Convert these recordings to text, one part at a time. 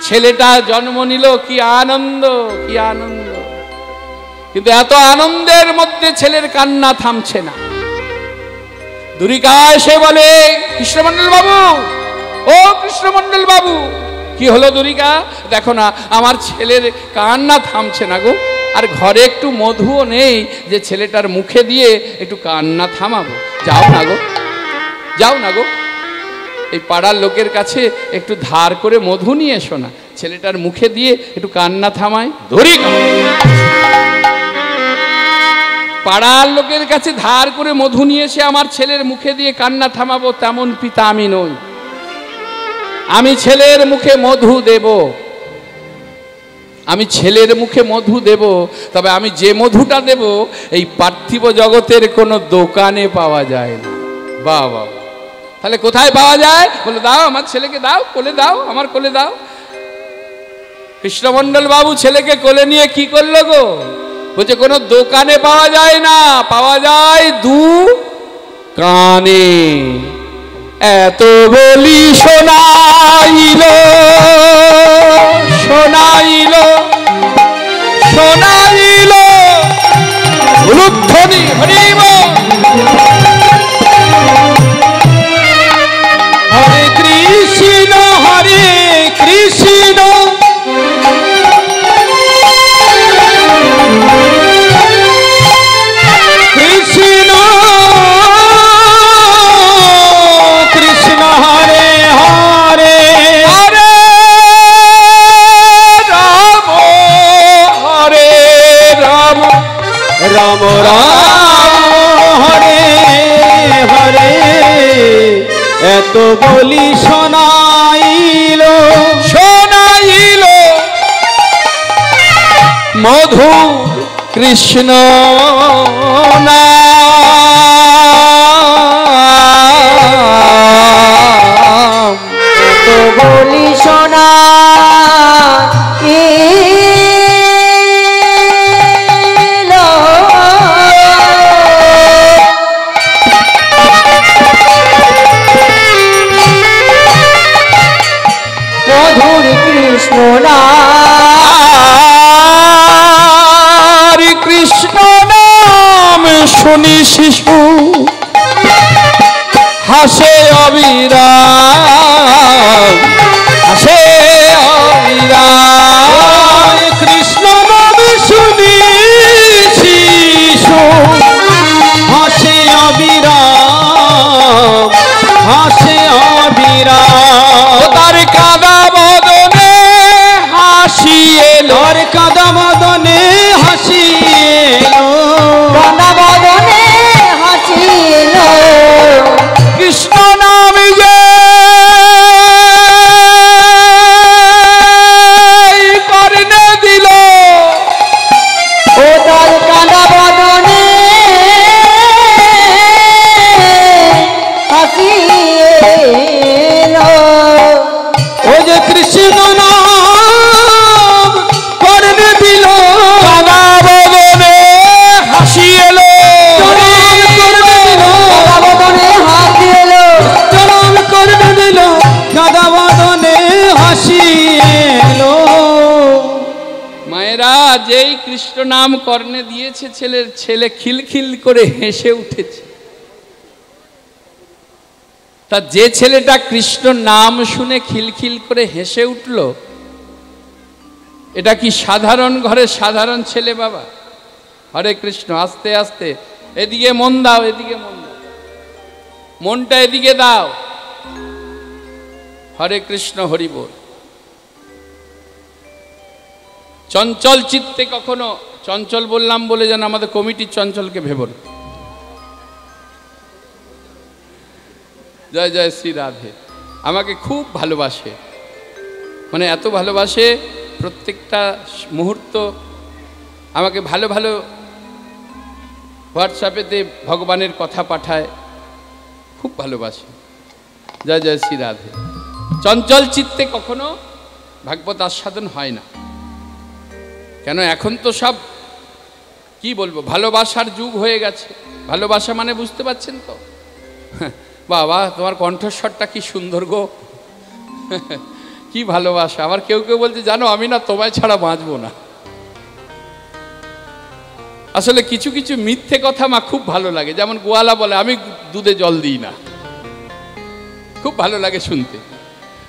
ছেলেটা জন্ম নিল, কি আনন্দ, কি আনন্দ। কিন্তু এত আনন্দের মধ্যে ছেলের কান্না থামছে না। দুরিকা এসে বলে, কৃষ্ণমন্ডল বাবু, ও কৃষ্ণমন্ডল বাবু, কি হলো দুরিকা? দেখো না আমার ছেলের কান্না থামছে না গো, আর ঘরে একটু মধুও নেই যে ছেলেটার মুখে দিয়ে একটু কান্না থামাবো। যাও না গো, যাও না গো, এই পাড়ার লোকের কাছে একটু ধার করে মধু নিয়ে এসো না, ছেলেটার মুখে দিয়ে একটু কান্না থামায়। দুরিকা পাড়ার লোকের কাছে ধার করে মধু নিয়ে এসে আমার ছেলের মুখে দিয়ে কান্না থামাবো, তেমন পিতা আমি নই। আমি ছেলের মুখে মধু দেব, আমি ছেলের মুখে মধু দেব, তবে আমি যে মধুটা দেব এই পার্থিব জগতের কোনো দোকানে পাওয়া যায় না। বাহ বাহ, তাহলে কোথায় পাওয়া যায়? বলে দাও আমার ছেলেকে, দাও কোলে দাও, আমার কোলে দাও। কৃষ্ণমন্ডল বাবু ছেলেকে কোলে নিয়ে কি করলো গো? বলছে কোনো দোকানে পাওয়া যায় না, পাওয়া যায় কানে। এত বলি শোনাইল, শোনাইল, শোনাইল উলুধ্বনি হরিব। হরে কৃষ্ণ, হরে কৃষ্ণ, কৃষ্ণ কৃষ্ণ হরে হরে, হরে রাম, হরে রাম, রাম রাম হরে হরে। এত বলি শোনাইল, শোনাইল মধু কৃষ্ণ নাম। এত বলি শোনাইল, মধুর কৃষ্ণ নাম। কৃষ্ণ নাম শুনি শিশু হাসে অবিরাম, হাসে অবিরাম। কৃষ্ণ নাম শুনি শিশু হাসে অবিরাম, হাসে অবিরাম। তার কাদা বদনে হাসি এলো, তার কাদা বদনে হাসি এলো, কাদা বদনে হাসি এলো। কৃষ্ণ নাম যে কর্ণে দিল, ও তার কাদা বদনে হাসি এলো। ও যে কৃষ্ণ নাম কর্ণে দিল, কাদা বদনে হাসি এলো। মায়েরা, যেই কৃষ্ণ নাম কর্ণে দিয়েছে ছেলের, ছেলে খিলখিল করে হেসে উঠেছে। তা যে ছেলেটা কৃষ্ণ নাম শুনে খিলখিল করে হেসে উঠল, এটা কি সাধারণ ঘরে সাধারণ ছেলে? বাবা হরে কৃষ্ণ, আস্তে আস্তে এদিকে মন দাও, এদিকে মন দাও, মনটা এদিকে দাও। হরে কৃষ্ণ, হরি বল। চঞ্চল চিত্তে কখনো, চঞ্চল বললাম বলে যেন আমাদের কমিটির চঞ্চলকে ভেবো না। জয় জয় শ্রী রাধে। আমাকে খুব ভালোবাসে, মানে এত ভালোবাসে, প্রত্যেকটা মুহূর্ত আমাকে ভালো ভালো হোয়াটসঅ্যাপেতে ভগবানের কথা পাঠায়, খুব ভালোবাসে। জয় জয় শ্রী রাধে। চঞ্চল চিত্তে কখনো ভাগবত আস্বাদন হয় না। কেন? এখন তো সব কি বলবো, ভালোবাসার যুগ হয়ে গেছে। ভালোবাসা মানে বুঝতে পারছেন তো? বাবা তোমার কণ্ঠস্বরটা কি সুন্দর গো, কি ভালোবাসা। আবার কেউ কেউ বলছে জানো আমি না তোমায় ছাড়া বাঁচবো না। আসলে কিছু কিছু মিথ্যে কথা মা খুব ভালো লাগে, যেমন গোয়ালা বলে আমি দুধে জল দিই না, খুব ভালো লাগে শুনতে।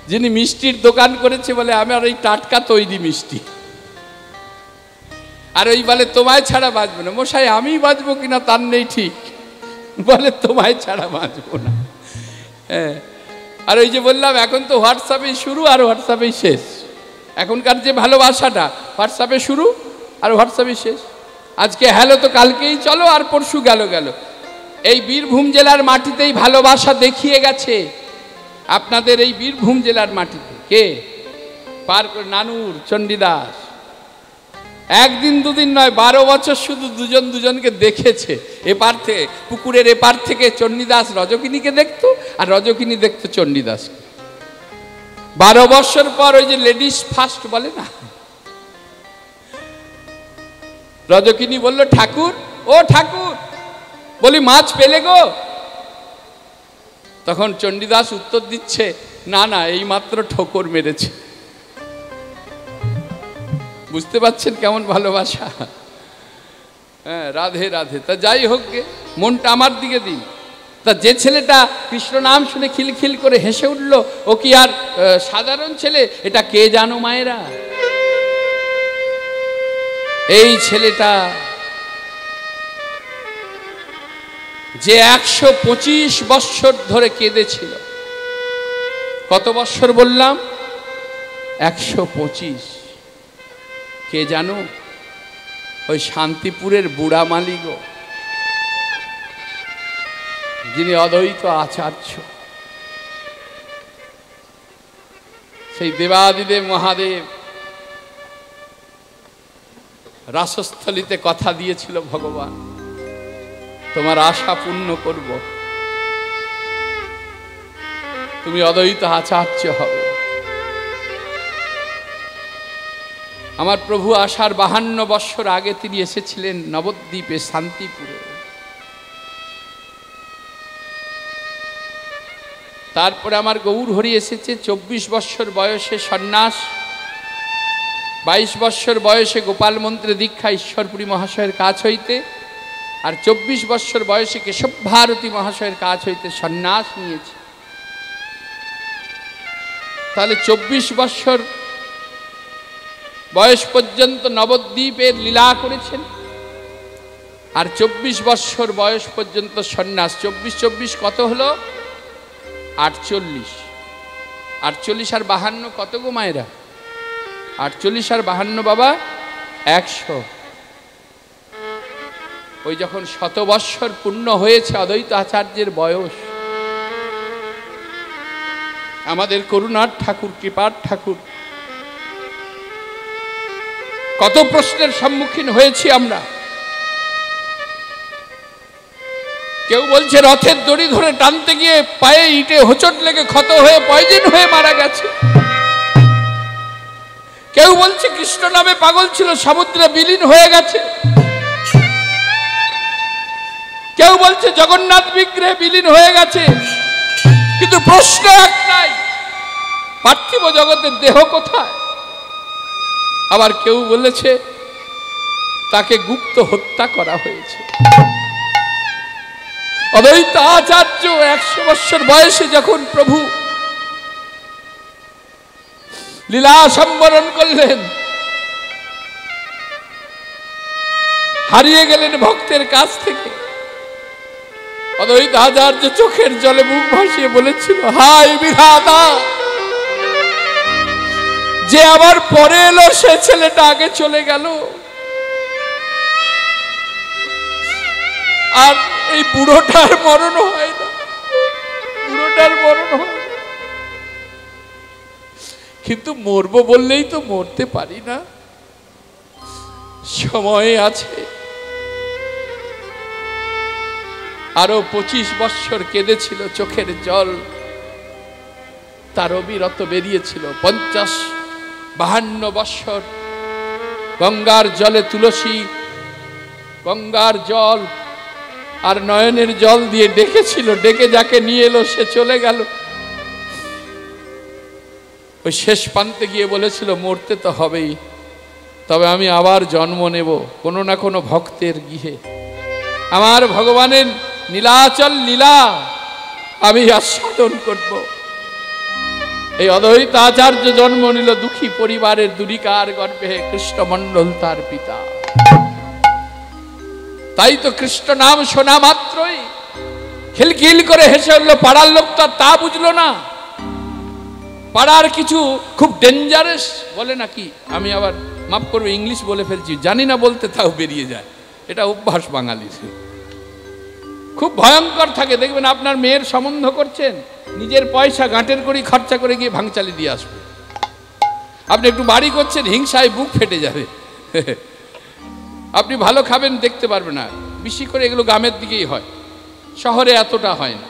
যিনি মিষ্টির দোকান করেছে বলে আমার এই টাটকা তৈরি মিষ্টি, আর ওই বলে তোমায় ছাড়া বাঁচবো না। মশাই আমি বাঁচবো কিনা তার নেই ঠিক, বলে তোমায় ছাড়া বাঁচবো না। হ্যাঁ, আর ওই যে বললাম এখন তো হোয়াটসঅ্যাপেই শুরু আর হোয়াটসঅ্যাপেই শেষ। এখনকার যে ভালোবাসাটা হোয়াটসঅ্যাপে শুরু আর হোয়াটসঅ্যাপে শেষ। আজকে হ্যালো তো কালকেই চলো, আর পরশু গেল গেল। এই বীরভূম জেলার মাটিতেই ভালোবাসা দেখিয়ে গেছে, আপনাদের এই বীরভূম জেলার মাটিতে। কে পার করে? নানুর, চণ্ডীদাস। একদিন দুদিন নয়, 12 বছর শুধু দুজন দুজনকে দেখেছে। এপার থেকে পুকুরের এপার থেকে চণ্ডীদাস রজকিনীকে দেখতো, আর রজকিনী দেখতো চণ্ডীদাসকে। 12 বছর পর ওই যে লেডিস ফার্স্ট বলে না, রজকিনী বলল ঠাকুর, ও ঠাকুর, বলি মাছ পেলে গো? তখন চণ্ডীদাস উত্তর দিচ্ছে না না, এই মাত্র ঠোকর মেরেছে। বুঝতে পারছেন কেমন ভালোবাসা? হ্যাঁ, রাধে রাধে। তা যাই হোক গে, মনটা আমার দিকে দিন। তা যে ছেলেটা কৃষ্ণ নাম শুনে খিলখিল করে হেসে উঠল, ও কি আর সাধারণ ছেলে? এটা কে জানো মায়েরা? এই ছেলেটা যে 125 বৎসর ধরে কেঁদেছিল। কত বৎসর বললাম? 125। কে জানো? ওই শান্তিপুরের বুড়া মালি গো, যিনি অদ্বৈত আচার্য। সেই দেবাদিদেব মহাদেব রাসস্থলিতে কথা দিয়েছিল, ভগবান তোমার আশা পূর্ণ করব, তুমি অদ্বৈত আচার্য হবে। আমার প্রভু আসার 52 বৎসর আগে তিনি এসেছিলেন নবদ্বীপে, শান্তিপুরে। তারপরে আমার গৌর হরি এসেছে 24 বৎসর বয়সে সন্ন্যাস, 22 বৎসর বয়সে গোপাল মন্ত্রে দীক্ষা ঈশ্বরপুরী মহাশয়ের কাছ হইতে, আর 24 বৎসর বয়সে কেশব ভারতী মহাশয়ের কাছ হইতে সন্ন্যাস নিয়েছে। তাহলে 24 বৎসর বয়স পর্যন্ত নবদ্বীপের লীলা করেছেন, আর 24 বৎসর বয়স পর্যন্ত সন্ন্যাস। 24 কত হলো? 48। 48 আর 52 কত গো মায়েরা? 48 আর 52 বাবা 100। ওই যখন 100 বৎসর পূর্ণ হয়েছে অদ্বৈত আচার্যের বয়স, আমাদের করুণার ঠাকুর, কৃপার ঠাকুর, কত প্রশ্নের সম্মুখীন হয়েছি আমরা। কেউ বলছে রথের দড়ি ধরে টানতে গিয়ে পায়ে ইটে হোঁচট লেগে ক্ষত হয়ে পয়জন হয়ে মারা গেছে। কেউ বলছে কৃষ্ণ নামে পাগল ছিল, সমুদ্রে বিলীন হয়ে গেছে। কেউ বলছে জগন্নাথ বিগ্রহে বিলীন হয়ে গেছে। কিন্তু প্রশ্ন একটাই, পার্থিব জগতের দেহ কোথায়? আবার কেউ বলেছে তাকে গুপ্ত হত্যা করা হয়েছে। অদ্বৈত আচার্য 100 বৎসর বয়সে যখন প্রভু লীলা সম্বরণ করলেন, হারিয়ে গেলেন ভক্তের কাছ থেকে, অদ্বৈত আচার্য চোখের জলে মুখ ভাসিয়ে বলেছিল, হায় বিধাতা, যে আবার পরে এলো সে ছেলেটা আগে চলে গেল, আর এই বুড়োটার মরণ হয় না, বুড়োটার মরণ হয় না। কিন্তু মরবো বললেই তো মরতে পারি না, সময় আছে। আরো 25 বৎসর কেঁদেছিল, চোখের জল তার অবিরত বেরিয়েছিল। 50-52 বৎসর গঙ্গার জলে তুলসী, গঙ্গার জল আর নয়নের জল দিয়ে ডেকেছিল, ডেকে যাকে নিয়ে এলো সে চলে গেল। ওই শেষ প্রান্তে গিয়ে বলেছিল মরতে তো হবেই, তবে আমি আবার জন্ম নেব কোনো না কোনো ভক্তের গৃহে। আমার ভগবানের নীলাচল লীলা আমি আস্বাদন করব। এই অদ্বৈত আচার্য জন্ম নিল দুঃখী পরিবারের দুরিকার গর্ভে, কৃষ্ণমণ্ডল তার পিতা। তাই তো কৃষ্ণ নাম শোনা মাত্রই খিলখিল করে হেসে উঠল। পাড়ার লোক তো তা বুঝলো না। পাড়ার কিছু খুব ডেঞ্জারাস বলে নাকি, আমি আবার মাফ করবো ইংলিশ বলে ফেলছি, জানি না বলতে, তাও বেরিয়ে যায়, এটা অভ্যাস বাঙালির। খুব ভয়ঙ্কর থাকে। দেখবেন আপনার মেয়ের সম্বন্ধ করছেন, নিজের পয়সা গাঁটের করি খরচা করে গিয়ে ভাঙচালি দিয়ে আসবে। আপনি একটু বাড়ি করছেন, হিংসায় বুক ফেটে যাবে। আপনি ভালো খাবেন, দেখতে পারবে না। বেশি করে এগুলো গ্রামের দিকেই হয়, শহরে এতটা হয় না।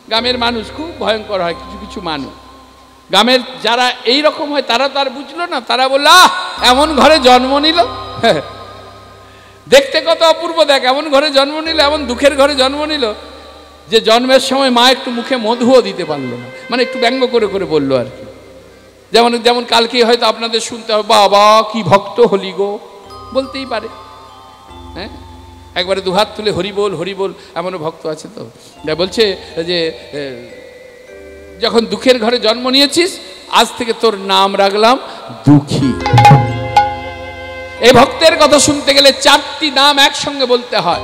গ্রামের মানুষ খুব ভয়ঙ্কর হয়। কিছু কিছু মানুষ গ্রামের যারা এই রকম হয়, তারা তো আর বুঝলো না। তারা বলল এমন ঘরে জন্ম নিল, দেখতে কত অপূর্ব, দেখ এমন ঘরে জন্ম নিল, এমন দুঃখের ঘরে জন্ম নিল যে জন্মের সময় মা একটু মুখে মধুও দিতে পারলো না। মানে একটু ব্যঙ্গ করে করে বললো আর কি। যেমন যেমন কালকে হয়তো আপনাদের শুনতে হবে, বাবা কি ভক্ত হলি গো, বলতেই পারে। হ্যাঁ, একবারে দুহাত তুলে হরিবোল হরিবোল, এমনও ভক্ত আছে। তো বলছে যে যখন দুঃখের ঘরে জন্ম নিয়েছিস, আজ থেকে তোর নাম রাখলাম দুঃখী। এই ভক্তের কথা শুনতে গেলে 4টি নাম একসঙ্গে বলতে হয়।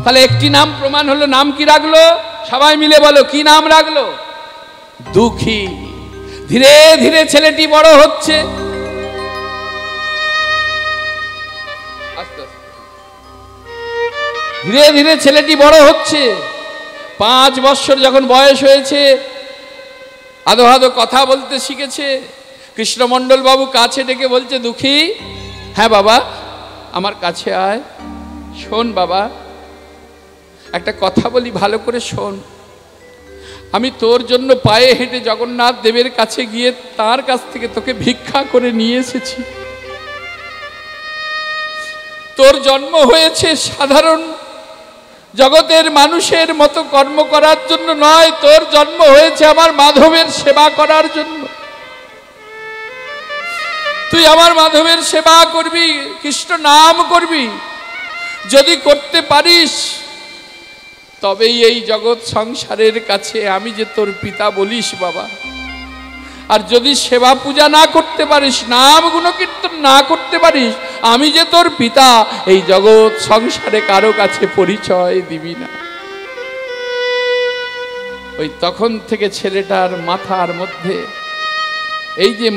তাহলে একটি নাম প্রমাণ হলো। নাম কি রাখলো? সবাই মিলে বলো, কি নাম রাখলো? দুঃখী। ধীরে ধীরে ছেলেটি বড় হচ্ছে। ধীরে ধীরে ছেলেটি বড় হচ্ছে। 5 বছর যখন বয়স হয়েছে, আদো আদো কথা বলতে শিখেছে। কৃষ্ণমণ্ডল বাবু কাছে ডেকে বলছে, দুঃখী, হ্যাঁ বাবা আমার কাছে আয়। শোন বাবা, একটা কথা বলি, ভালো করে শোন। আমি তোর জন্য পায়ে হেঁটে জগন্নাথ দেবের কাছে গিয়ে তার কাছ থেকে তোকে ভিক্ষা করে নিয়ে এসেছি। তোর জন্ম হয়েছে সাধারণ জগতের মানুষের মতো কর্ম করার জন্য নয়, তোর জন্ম হয়েছে আমার মাধবের সেবা করার জন্য। তুই আমার মাধবের সেবা করবি, কৃষ্ণ নাম করবি। যদি করতে পারিস তবেই এই জগৎ সংসারের কাছে আমি যে তোর পিতা বলিস বাবা। আর যদি সেবা পূজা না করতে পারিস, নাম গুণকীর্তন না করতে পারিস, আমি যে তোর পিতা এই জগৎ সংসারে কারো কাছে পরিচয় দিবি না। ওই তখন থেকে ছেলেটার মাথার মধ্যে এই যে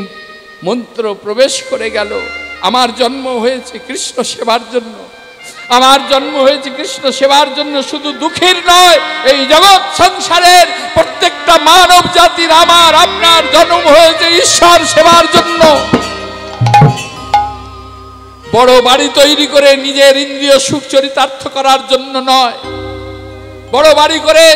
মন্ত্র প্রবেশ করে গেল, আমার জন্ম হয়েছে কৃষ্ণ সেবার জন্য, আমার জন্ম হয়েছে কৃষ্ণ সেবার জন্য। শুধু দুঃখের নয়, এই জগৎ সংসারের প্রত্যেকটা মানব জাতির, আমার আপনার জন্ম হয়েছে ঈশ্বর সেবার জন্য। বড় বাড়ি তৈরি করে নিজের ইন্দ্রিয় সুখ চরিতার্থ করার জন্য নয়। বড় বাড়ি করে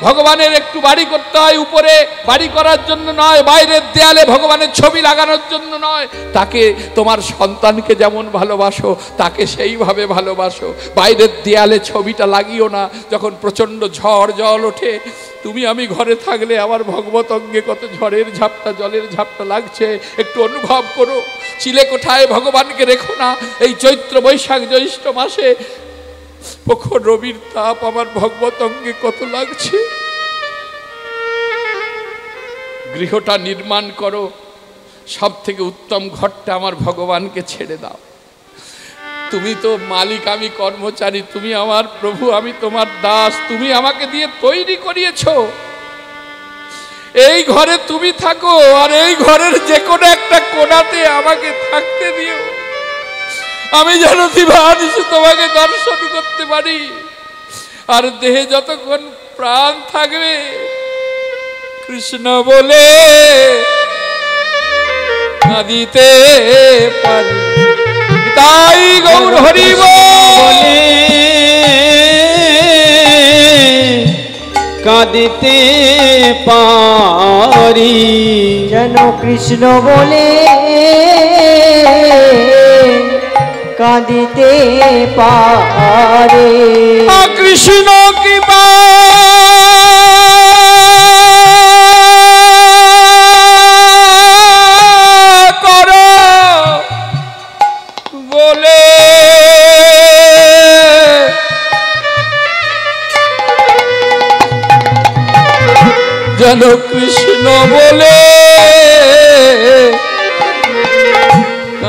ভগবানের একটু বাড়ি করতে হয়, উপরে বাড়ি করার জন্য নয়। বাইরের দেয়ালে ভগবানের ছবি লাগানোর জন্য নয়। তাকে, তোমার সন্তানকে যেমন ভালোবাসো তাকে সেইভাবে ভালোবাসো। বাইরের দেয়ালে ছবিটা লাগিও না। যখন প্রচন্ড ঝড় জল ওঠে, তুমি আমি ঘরে থাকলে আমার ভগবত অঙ্গে কত ঝড়ের ঝাপটা জলের ঝাপটা লাগছে, একটু অনুভব করো। চিলে কোঠায় ভগবানকে রেখো না। এই চৈত্র বৈশাখ জ্যৈষ্ঠ মাসে প্রখর রবির তাপ আমার ভগবত অঙ্গে কত লাগছে। গৃহটা নির্মাণ করো, সব থেকে উত্তম ঘরটা আমার ভগবানকে ছেড়ে দাও। তুমি তো মালিক, আমি কর্মচারী, তুমি আমার প্রভু, আমি তোমার দাস। তুমি আমাকে দিয়ে তৈরি করিয়েছো। এই ঘরে তুমি থাকো, আর এই ঘরের যে কোনো একটা কোণাতে আমাকে থাকতে দিও। আমি যেন দিবানিশি তোমাকে দর্শন করতে পারি। আর দেহে যতক্ষণ প্রাণ থাকবে কৃষ্ণ বলে কাঁদিতে পারি। তাই গৌর হরি বলে কাঁদিতে পারি, যেন কৃষ্ণ বলে কাঁদিতে পারে। কৃষ্ণ কৃপা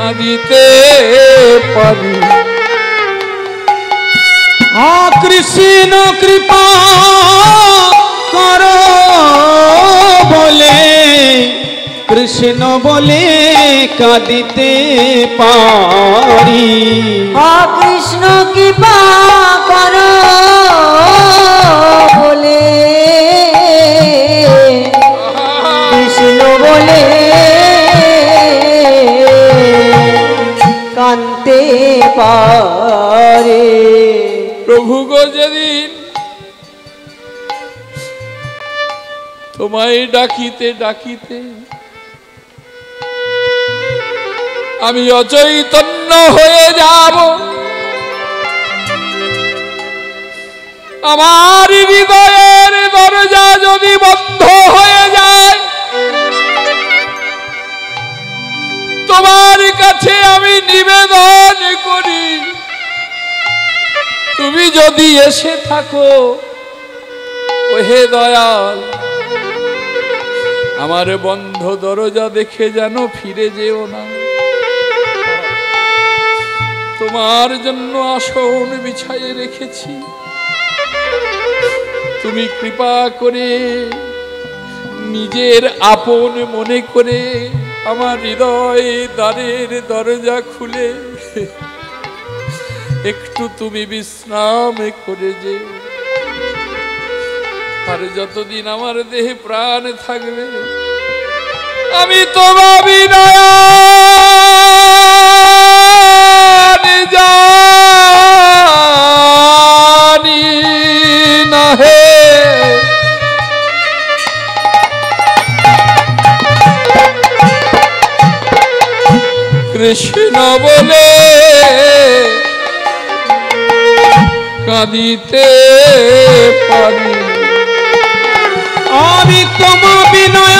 কাঁদিতে পারি। কৃষ্ণ কৃপা করো বলে, কৃষ্ণ বলে কাঁদিতে পারি। কৃষ্ণ কৃপা করো বলে, কৃষ্ণ বলে কাঁদতে পারে। প্রভু গো, যেদিন তোমায় ডাকিতে ডাকিতে আমি অচৈতন্য হয়ে যাব, আমার হৃদয়ের দরজা যদি বন্ধ হয়ে যায়, তোমার কাছে আমি নিবেদন করি, তুমি যদি এসে থাকো, ওহে দয়াল, আমার বন্ধ দরজা দেখে যেন ফিরে যেও না। তোমার জন্য আসন বিছায়ে রেখেছি, তুমি কৃপা করে নিজের আপন মনে করে আমার হৃদয় দ্বারের দরজা খুলে একটু তুমি বিশ্রাম করে যেও। আর যতদিন আমার দেহে প্রাণ থাকবে, আমি তোমার বিনয় জানি না হে। কৃষ্ণ বলে কাঁদিতে পারি। আমি তোমার বিনয়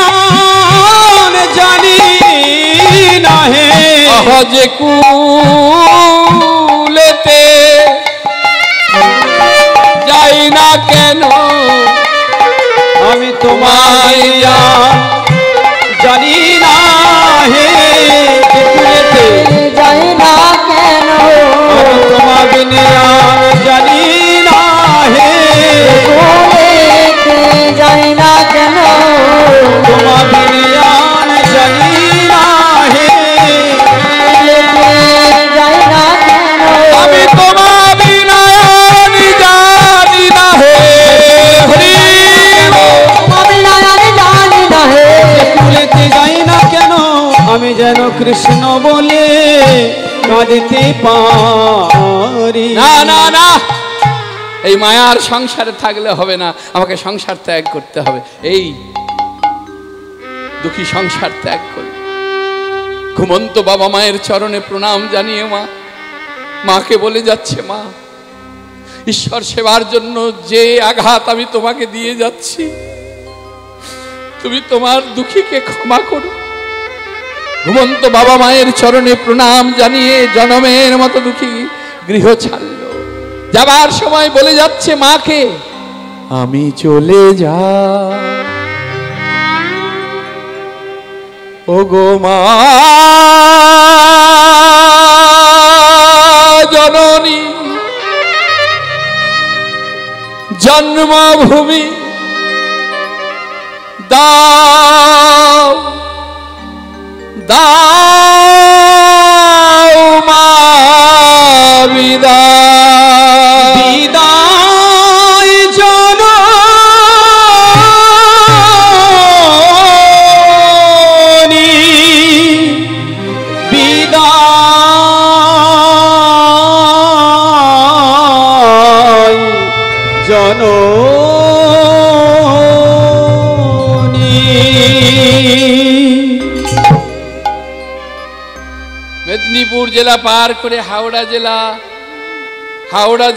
জানি না হে। যে কুলেতে যাই না কেন, আমি তোমায় জানি না হে। কুলেতে যাই না কেন, আমি তোমার বিনয় জানি না হে। কুলেতে যাই না কেন, তোমার বিনয় জানি না হে। যাই না কেন, আমি তোমার বিনয় জানি না হে। হরি জানি না হে। কুলেতে যাই না কেন, আমি যেন কৃষ্ণ বলে কাঁদিতে পারি। না না না, এই মায়ার সংসারে থাকলে হবে না, আমাকে সংসার ত্যাগ করতে হবে। এই দুঃখী সংসার ত্যাগ করি। ঘুমন্ত বাবা মায়ের চরণে প্রণাম জানিয়ে মাকে বলে যাচ্ছে, মা, ঈশ্বর সেবার জন্য যে আঘাত আমি তোমাকে দিয়ে যাচ্ছি, তুমি তোমার দুঃখীকে ক্ষমা করো। ঘুমন্ত বাবা মায়ের চরণে প্রণাম জানিয়ে জনমের মতো দুঃখী গৃহ ছাড়ল। যাবার সময় বলে যাচ্ছে মাকে, আমি চলে যা ও গো মা জননী, জন্মভূমি দাও দাও মা বিদায়। বিদায় জননী, বিদায় জননী। মেদিনীপুর জেলা পার করে হাওড়া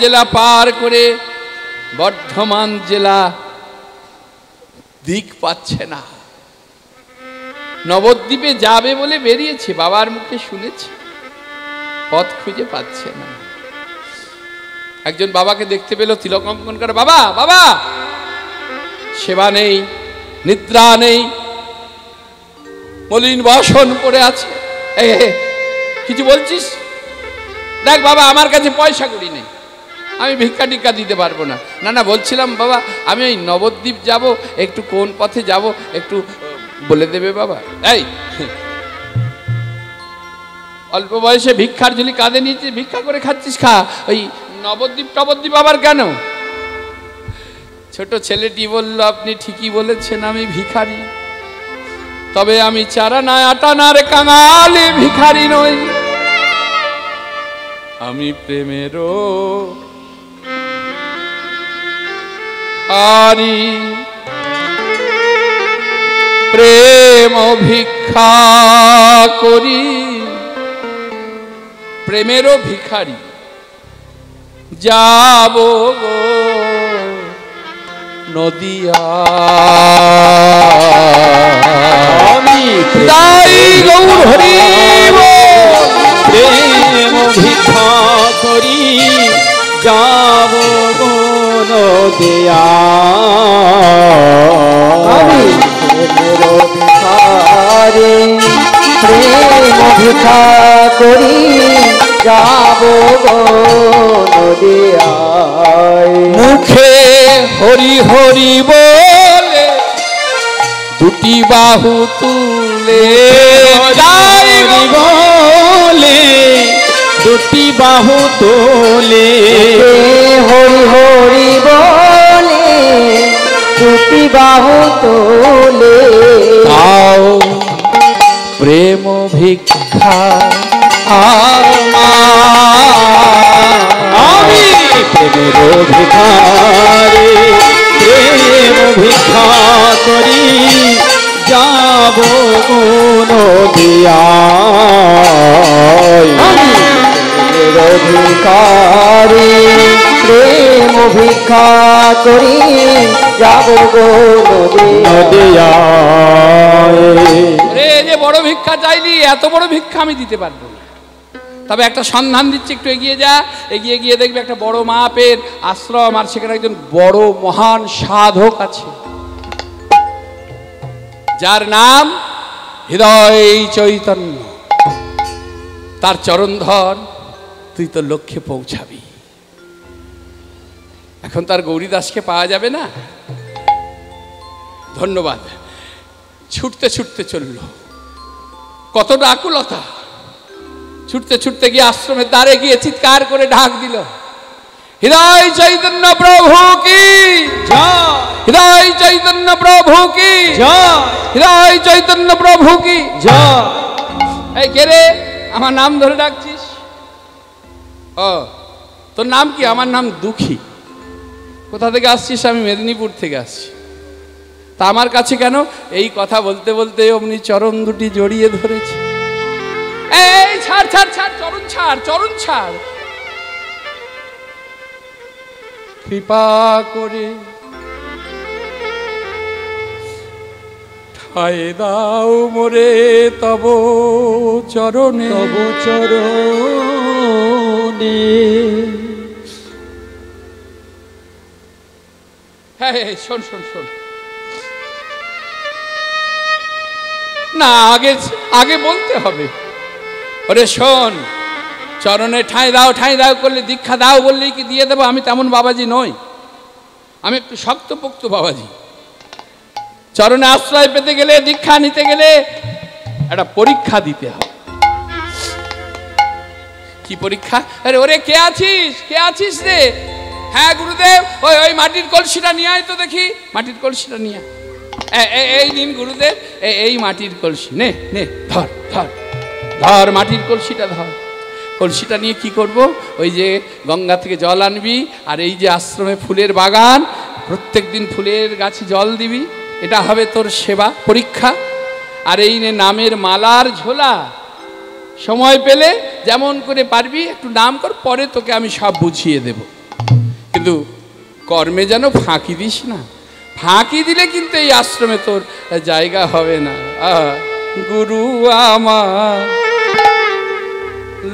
জেলা পার করে বর্ধমান জেলা, দিক পাচ্ছে না। নবদ্বীপে যাবে বলে বেরিয়েছে, বাবার মুখে শুনেছে, পথ খুঁজে পাচ্ছে না। একজন বাবাকে দেখতে পেল, তিলক অঙ্কন করে, বাবা বাবা, সেবা নেই, নিদ্রা নেই, মলিন বাসন পড়ে আছে। কিছু বলছিস? দেখ বাবা, আমার কাছে পয়সা কড়ি নেই, আমি ভিক্ষা টিক্ষা দিতে পারবো না। না না, বলছিলাম বাবা, আমি এই নবদ্বীপ যাব, একটু কোন পথে যাব একটু বলে দেবে বাবা? এই অল্প বয়সে ভিক্ষার ঝুলি কাঁধে নিয়েছি, ভিক্ষা করে খাচ্ছিস, খা। ওই নবদ্বীপ আবার কেন? ছোট ছেলেটি বলল, আপনি ঠিকই বলেছেন, আমি ভিখারি, তবে আমি চারা না আটা না রে কাঙালি ভিখারি নই, আমি প্রেমেরও হারি, প্রেম ভিক্ষা করি, প্রেমেরও ভিখারি, যাব গো নদিয়া, আমি তাই গৌর হরি বল। প্রেম ভিক্ষা করি যাব গো নদিয়া, আমি প্রেমের ভিখারি, প্রেম ভিক্ষা করি যাব গো নদিয়ায়। মুখে হরি হরি বলে দুটি বাহু তুলে, যাই বলে দুটি বাহু তোলে, হরি হরি বলে দুটি বাহু তোলে, তাও প্রেম ভিক্ষা আমি প্রেমের ভিখারি, প্রেম ভিক্ষা করি যাব গো নদিয়ায়, আমি প্রেমের ভিখারি, প্রেম ভিক্ষা করি যাব গো নদিয়ায়। রে যে বড় ভিক্ষা চাইলি, এত বড় ভিক্ষা আমি দিতে পারবো না, তবে একটা সন্ধান দিচ্ছি, একটু এগিয়ে যা, এগিয়ে গিয়ে দেখবি একটা বড় মাপের আশ্রম, আর সেখানে একজন বড় মহান সাধক আছে, যার নাম হৃদয় চৈতন্য। তার চরণ ধর, তুই তো লক্ষ্যে পৌঁছাবি। এখন তার গৌরীদাসকে পাওয়া যাবে না। ধন্যবাদ। ছুটতে ছুটতে চলল, কতটা আকুলতা। ছুটতে ছুটতে গিয়ে আশ্রমের দ্বারে গিয়ে চিৎকার করে ডাক দিল, হৃদয় চৈতন্য প্রভু কি জয়, হৃদয় চৈতন্য প্রভু কি জয়, হৃদয় চৈতন্য প্রভু কি জয়। এই কে রে, আমার নাম ধরে ডাকছিস? ও, তোর নাম কি? আমার নাম দুঃখী। কোথা থেকে আসছিস? আমি মেদিনীপুর থেকে আসছি। তা আমার কাছে কেন? এই কথা বলতে বলতে অমনি চরণ দুটি জড়িয়ে ধরেছে। এই ছাড় ছাড় ছাড়, চরণ ছাড়, চরণ ছাড়, কৃপা করে ঠায় দাও মোরে তব চরণে, তব চরণে। হ্যাঁ শোন শোন শোন, না আগে আগে বলতে হবে। ওরে শোন, চরণে ঠাঁই দাও করলে, দীক্ষা দাও বললেই কি দিয়ে দেবো? আমি তেমন বাবাজি নই, আমি একটু শক্তপোক্ত বাবাজি। চরণে আশ্রয় পেতে গেলে, দীক্ষা নিতে গেলে একটা পরীক্ষা দিতে হবে। কি পরীক্ষা? আরে ওরে কে আছিস, কে আছিস রে? হ্যাঁ গুরুদেব, ওই ওই মাটির কলসিটা নিয়ে আয় তো দেখি, মাটির কলসিটা নিয়ে এই নিন গুরুদেব, এই মাটির কলসি, নে নে, ধর ধর ধর, মাটির কলসিটা ধর। কলসিটা নিয়ে কি করব? ওই যে গঙ্গা থেকে জল আনবি, আর এই যে আশ্রমে ফুলের বাগান, প্রত্যেক দিন ফুলের গাছে জল দিবি, এটা হবে তোর সেবা পরীক্ষা। আর এই নে নামের মালার ঝোলা, সময় পেলে যেমন করে পারবি একটু নাম কর, পরে তোকে আমি সব বুঝিয়ে দেব, কিন্তু কর্মে যেন ফাঁকি দিস না। ফাঁকি দিলে কিন্তু এই আশ্রমে তোর জায়গা হবে না। গুরু আমার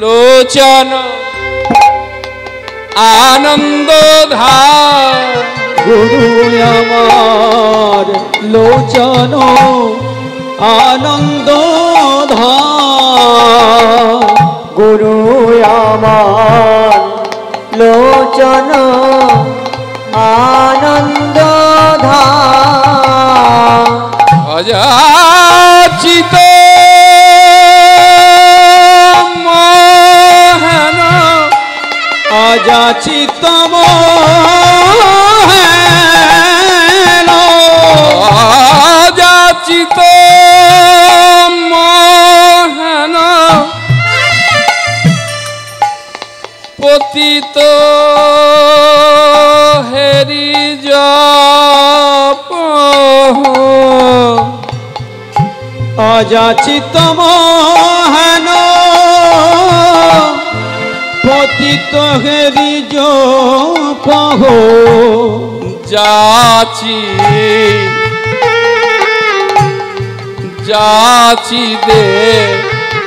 লোচন আনন্দ ধার, গুরু আমার লোচন আনন্দ ধার, আমার লোচন আনন্দ ধাম অযাচিত মোহন অযাচিত অযাচিত মোহন পতিত হেরি জপ অযাচিত মোহন পতিত হেরি জপ যাচি যাচি দে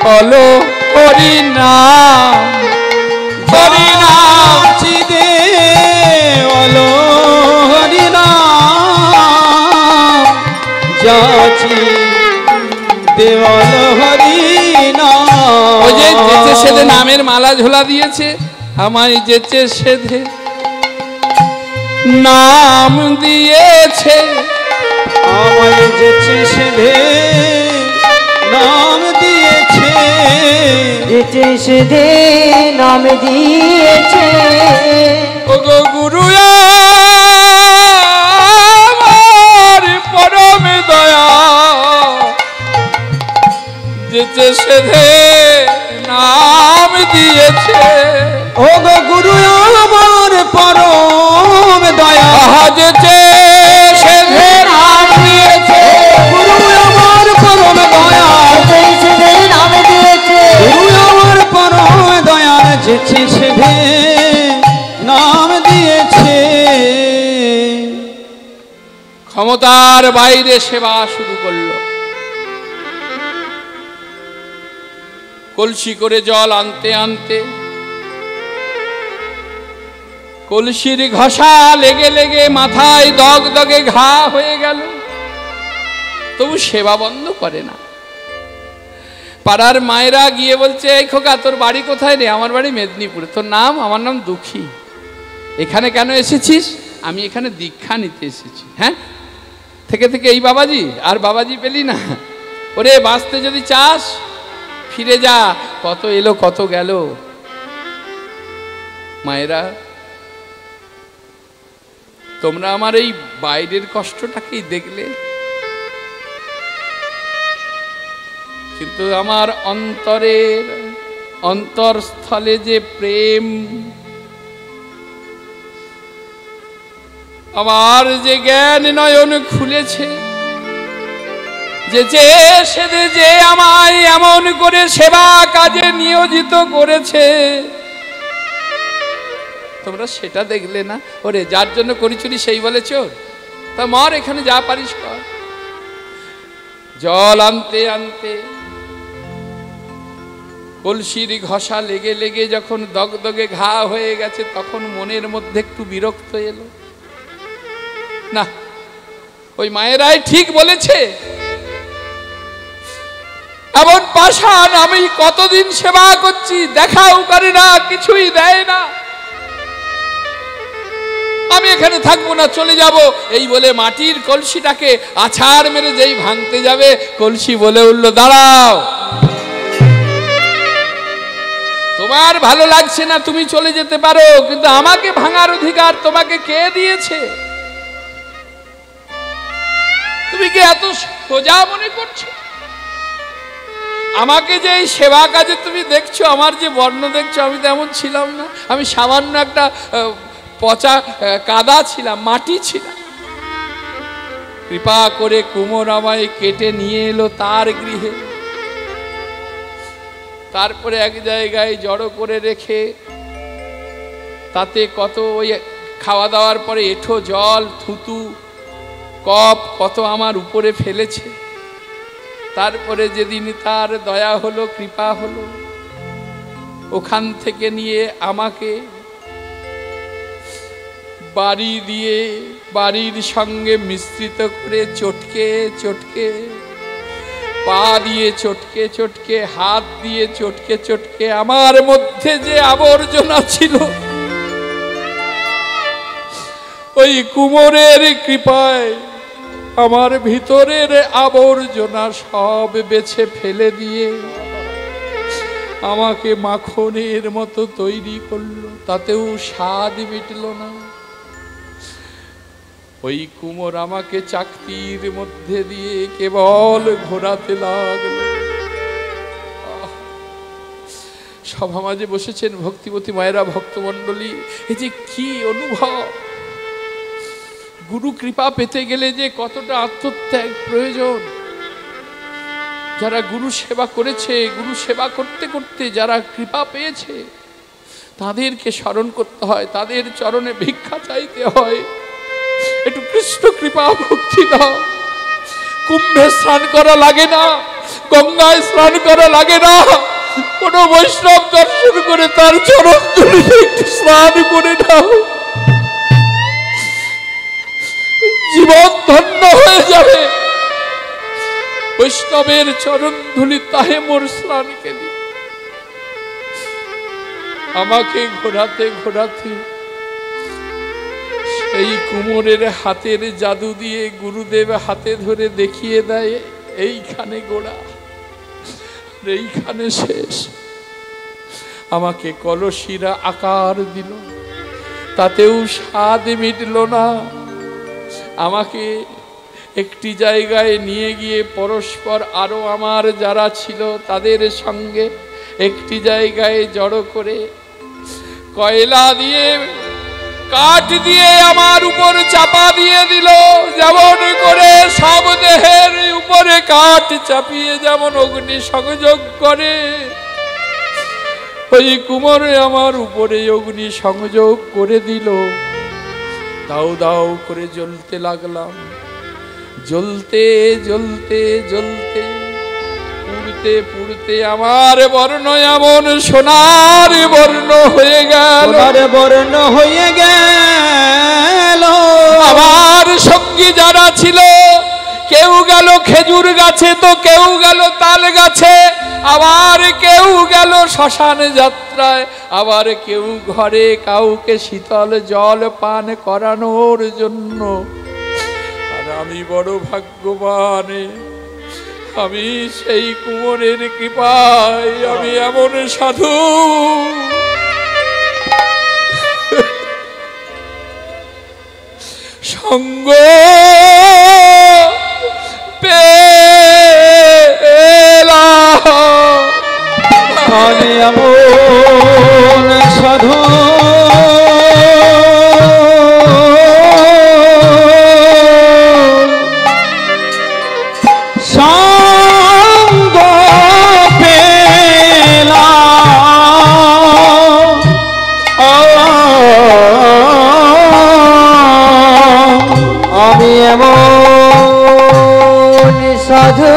হলো হরিনাম হরিনাম চিদে ওলো হরিনাম যাচি দেওয়াল হরিনাম ওই যে যেচে সেদে নামের মালা ঝোলা দিয়েছে আমায় যেচে সেদে নাম দিয়েছে আমায় যেচে সেদে নাম দিয়েছে যেচে সেদে নাম দিয়েছে ওগো গুরু আমার পরম দয়া যেচে সেদে নাম দিয়েছে ওগো গুরু আমার পরম দয়া যেচে সেদে নাম দিয়েছে গুরু আমার পরম দয়া যেচে সেদে নাম দিয়েছে গুরু আমার পরম দয়া যেচে সেদে নাম দিয়েছে ক্ষমতার বাইরে সেবা শুরু করলো কলসি করে জল আনতে আনতে কলসির ঘষা লেগে লেগে মাথায় দগ দগে ঘা হয়ে গেল তবু সেবা বন্ধ করে না পাড়ার মায়েরা গিয়ে বলছে এই খোকা তোর বাড়ি কোথায় রে আমার বাড়ি মেদিনীপুরে তোর নাম আমার নাম দুঃখী এখানে কেন এসেছিস আমি এখানে দীক্ষা নিতে এসেছি হ্যাঁ থেকে থেকে এই বাবাজি আর বাবাজি পেলি না ওরে বাঁচতে যদি চাস ফিরে যা কত এলো কত গেল মায়েরা তোমরা আমার এই বাইরের কষ্টটাকেই দেখলে কিন্তু আমার অন্তরের অন্তরস্থলে যে প্রেম আমার যে জ্ঞান নয়ন খুলেছে যে সেদে যে আমায় এমন করে সেবা কাজে নিয়োজিত করেছে তোমরা সেটা দেখলে না ওরে যার জন্য করিছুরি সেই বলে চোর তা মর এখানে যা পারিস কর জল আনতে আনতে কলসির ঘষা লেগে লেগে যখন দগদগে ঘা হয়ে গেছে তখন মনের মধ্যে একটু বিরক্ত এলো না ওই মায়েরাই ঠিক বলেছে এমন পাষাণ আমি কতদিন সেবা করছি দেখাও করে না কিছুই দেয় না আমি এখানে থাকবো না চলে যাব এই বলে মাটির কলসিটাকে আছাড় মেরে যেই ভাঙতে যাবে কলসি বলে উঠল দাঁড়াও তোমার ভালো লাগছে না তুমি চলে যেতে পারো কিন্তু আমাকে ভাঙার অধিকার তোমাকে কে দিয়েছে তুমি কি এত সোজা মনে করছো আমাকে যে এই সেবা কাজে তুমি দেখছো আমার যে বর্ণ দেখছো আমি তো এমন ছিলাম না আমি সামান্য একটা পচা কাদা ছিলাম মাটি ছিলাম কৃপা করে কুমোর আমায় কেটে নিয়ে এলো তার গৃহে তারপরে এক জায়গায় জড়ো করে রেখে তাতে কত ওই খাওয়া দাওয়ার পরে এঁঠো জল থুতু কপ কত আমার উপরে ফেলেছে তারপরে যেদিন তার দয়া হলো কৃপা হলো ওখান থেকে নিয়ে আমাকে বাড়ি দিয়ে বাড়ির সঙ্গে মিশ্রিত করে চটকে চটকে পা দিয়ে চটকে চটকে, হাত দিয়ে চটকে চটকে আমার মধ্যে যে আবর্জনা ছিল, ওই কুমোরের কৃপায় আমার ভিতরের আবর্জনা সব বেছে ফেলে দিয়ে আমাকে মাখনের মতো তৈরি করলো। তাতেও স্বাদ মিটল না। ওই কুমোর আমাকে চাকতির মধ্যে দিয়ে কেবল ঘোরাতে লাগলো। সভা মাঝে বসেছেন ভক্তিবতী মায়েরা, ভক্তমণ্ডলী, এই যে কি অনুভব! গুরু কৃপা পেতে গেলে যে কতটা আত্মত্যাগ প্রয়োজন। যারা গুরু সেবা করেছে, গুরু সেবা করতে করতে যারা কৃপা পেয়েছে, তাদেরকে স্মরণ করতে হয়, তাদের চরণে ভিক্ষা চাইতে হয়, একটু কৃষ্ণ কৃপা ভক্তি দাও। কুম্ভে স্নান করা লাগে না, গঙ্গায় স্নান করা লাগে না, কোন বৈষ্ণব দর্শন করে তার চরণ ধুলিতে একটু স্নান করে দাও, জীবন ধন্য হয়ে যাবে। বৈষ্ণবের চরণ ধুলি তাহে মোর স্নান কেলি। আমাকে ঘোরাতে ঘোরাতে সেই কুমোরের হাতের জাদু দিয়ে গুরুদেব হাতে ধরে দেখিয়ে দেয়, এইখানে গোড়া, এইখানে শেষ। আমাকে কলসিরা আকার দিল, তাতেও স্বাদ মিটল না। আমাকে একটি জায়গায় নিয়ে গিয়ে পরস্পর আরো আমার যারা ছিল তাদের সঙ্গে একটি জায়গায় জড়ো করে কয়লা দিয়ে, কাঠ দিয়ে আমার উপর চাপা দিয়ে দিল। যেমন করে সব দেহের উপরে কাঠ চাপিয়ে যেমন অগ্নি সংযোগ করে, ওই কুমোরে আমার উপরে অগ্নি সংযোগ করে দিল। দাউ দাউ করে জ্বলতে লাগলাম। জ্বলতে জ্বলতে জ্বলতে পুড়তে পুড়তে আমার বর্ণ এমন সোনার বর্ণ হয়ে গেল, বর্ণ হয়ে গেল। আমার সঙ্গী যারা ছিল, কেউ গেল খেজুর গাছে, তো কেউ গেল তাল গাছে, আবার কেউ গেল শ্মশান যাত্রায়, আবার কেউ ঘরে কাউকে শীতল জল পান করানোর জন্য। আর আমি বড় ভাগ্যবান, আমি সেই কুমোরের কৃপায় আমি এমন সাধু। সঙ্গ পেলাম, আমি এমন সাধু। সঙ্গ পেলাম, আমি এমন সাধু।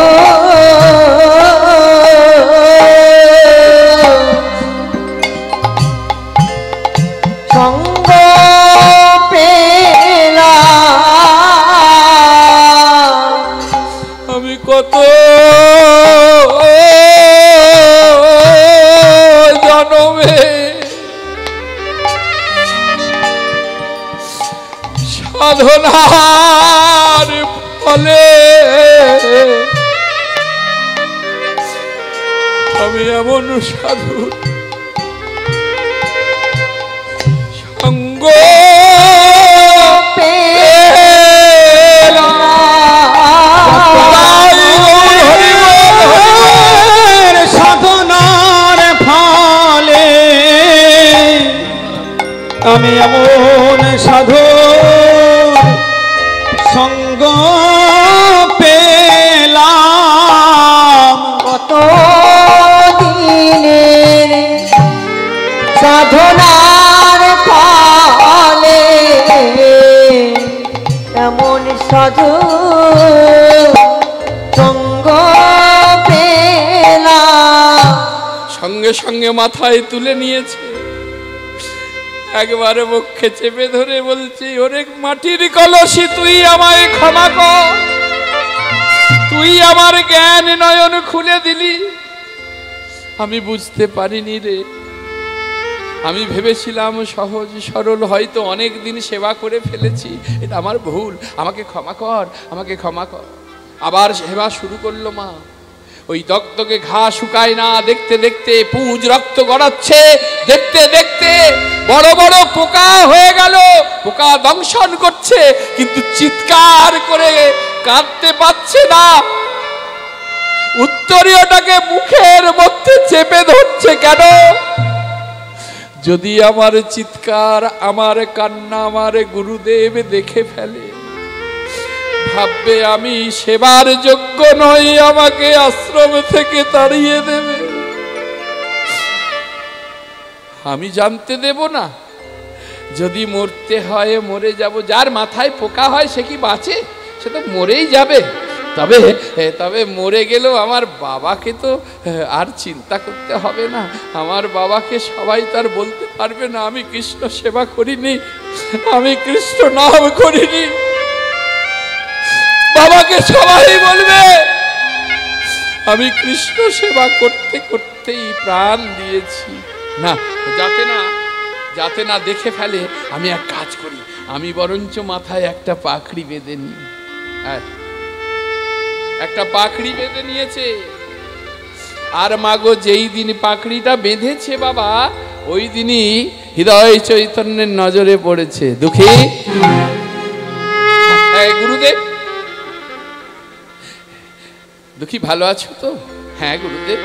সঙ্গ পেলাম, আমি কত জনমে সাধনার ফলে আমি এমন সাধু। সঙ্গ সাধনার ফলে আমি এমন সাধু। সঙ্গ পেলাম, কত দিনের সাধনার ফলে এমন সাধু সঙ্গ পেলাম। সঙ্গে সঙ্গে মাথায় তুলে নিয়েছে, একবারে বক্ষে চেপে ধরে বলছি, ওরে মাটির কলসি তুই আমায় ক্ষমা কর, তুই আমার জ্ঞান নয়ন খুলে দিলি, আমি বুঝতে পারিনি রে। আমি ভেবেছিলাম সহজ সরল, হয়তো অনেক দিন সেবা করে ফেলেছি, এটা আমার ভুল, আমাকে ক্ষমা কর, আমাকে ক্ষমা কর। আবার সেবা শুরু করলো মা। ওই দগদগে ঘা শুকায় না, দেখতে দেখতে পুঁজ রক্ত গড়াচ্ছে, দেখতে দেখতে বড় বড় পোকা হয়ে গেল, পোকা দংশন করছে, কিন্তু চিৎকার করে কাঁদতে পারছে না। উত্তরীয়টাকে মুখের মধ্যে চেপে ধরছে কেন? যদি আমার চিৎকার, আমার কান্না আমার গুরুদেব দেখে ফেলে, ভাববে আমি সেবার যোগ্য নই, আমাকে আশ্রম থেকে তাড়িয়ে দেবে। আমি জানতে দেব না। যদি মরতে হয় মরে যাব। যার মাথায় পোকা হয় সে কি বাঁচে? সে তো মরেই যাবে। তবে তবে মরে গেলেও আমার বাবাকে তো আর চিন্তা করতে হবে না। আমার বাবাকে সবাই তার বলতে পারবে না আমি কৃষ্ণ সেবা করিনি, আমি কৃষ্ণ নাম করিনি। বাবাকে সবাই বলবে আমি কৃষ্ণ সেবা করতে করতেই প্রাণ দিয়েছি। না, যাতে না দেখে ফেলে, আমি এক কাজ করি, আমি বরঞ্চ মাথায় একটা পাখড়ি বেঁধে নিই। একটা পাখড়ি বেঁধে নিয়েছে। আর মাগো যেই দিন পাখড়িটা বেঁধেছে বাবা, ওই দিনই হৃদয় চৈতন্যের নজরে পড়েছে। দুঃখী গুরুদেব, দুঃখী ভালো আছো তো? হ্যাঁ গুরুদেব।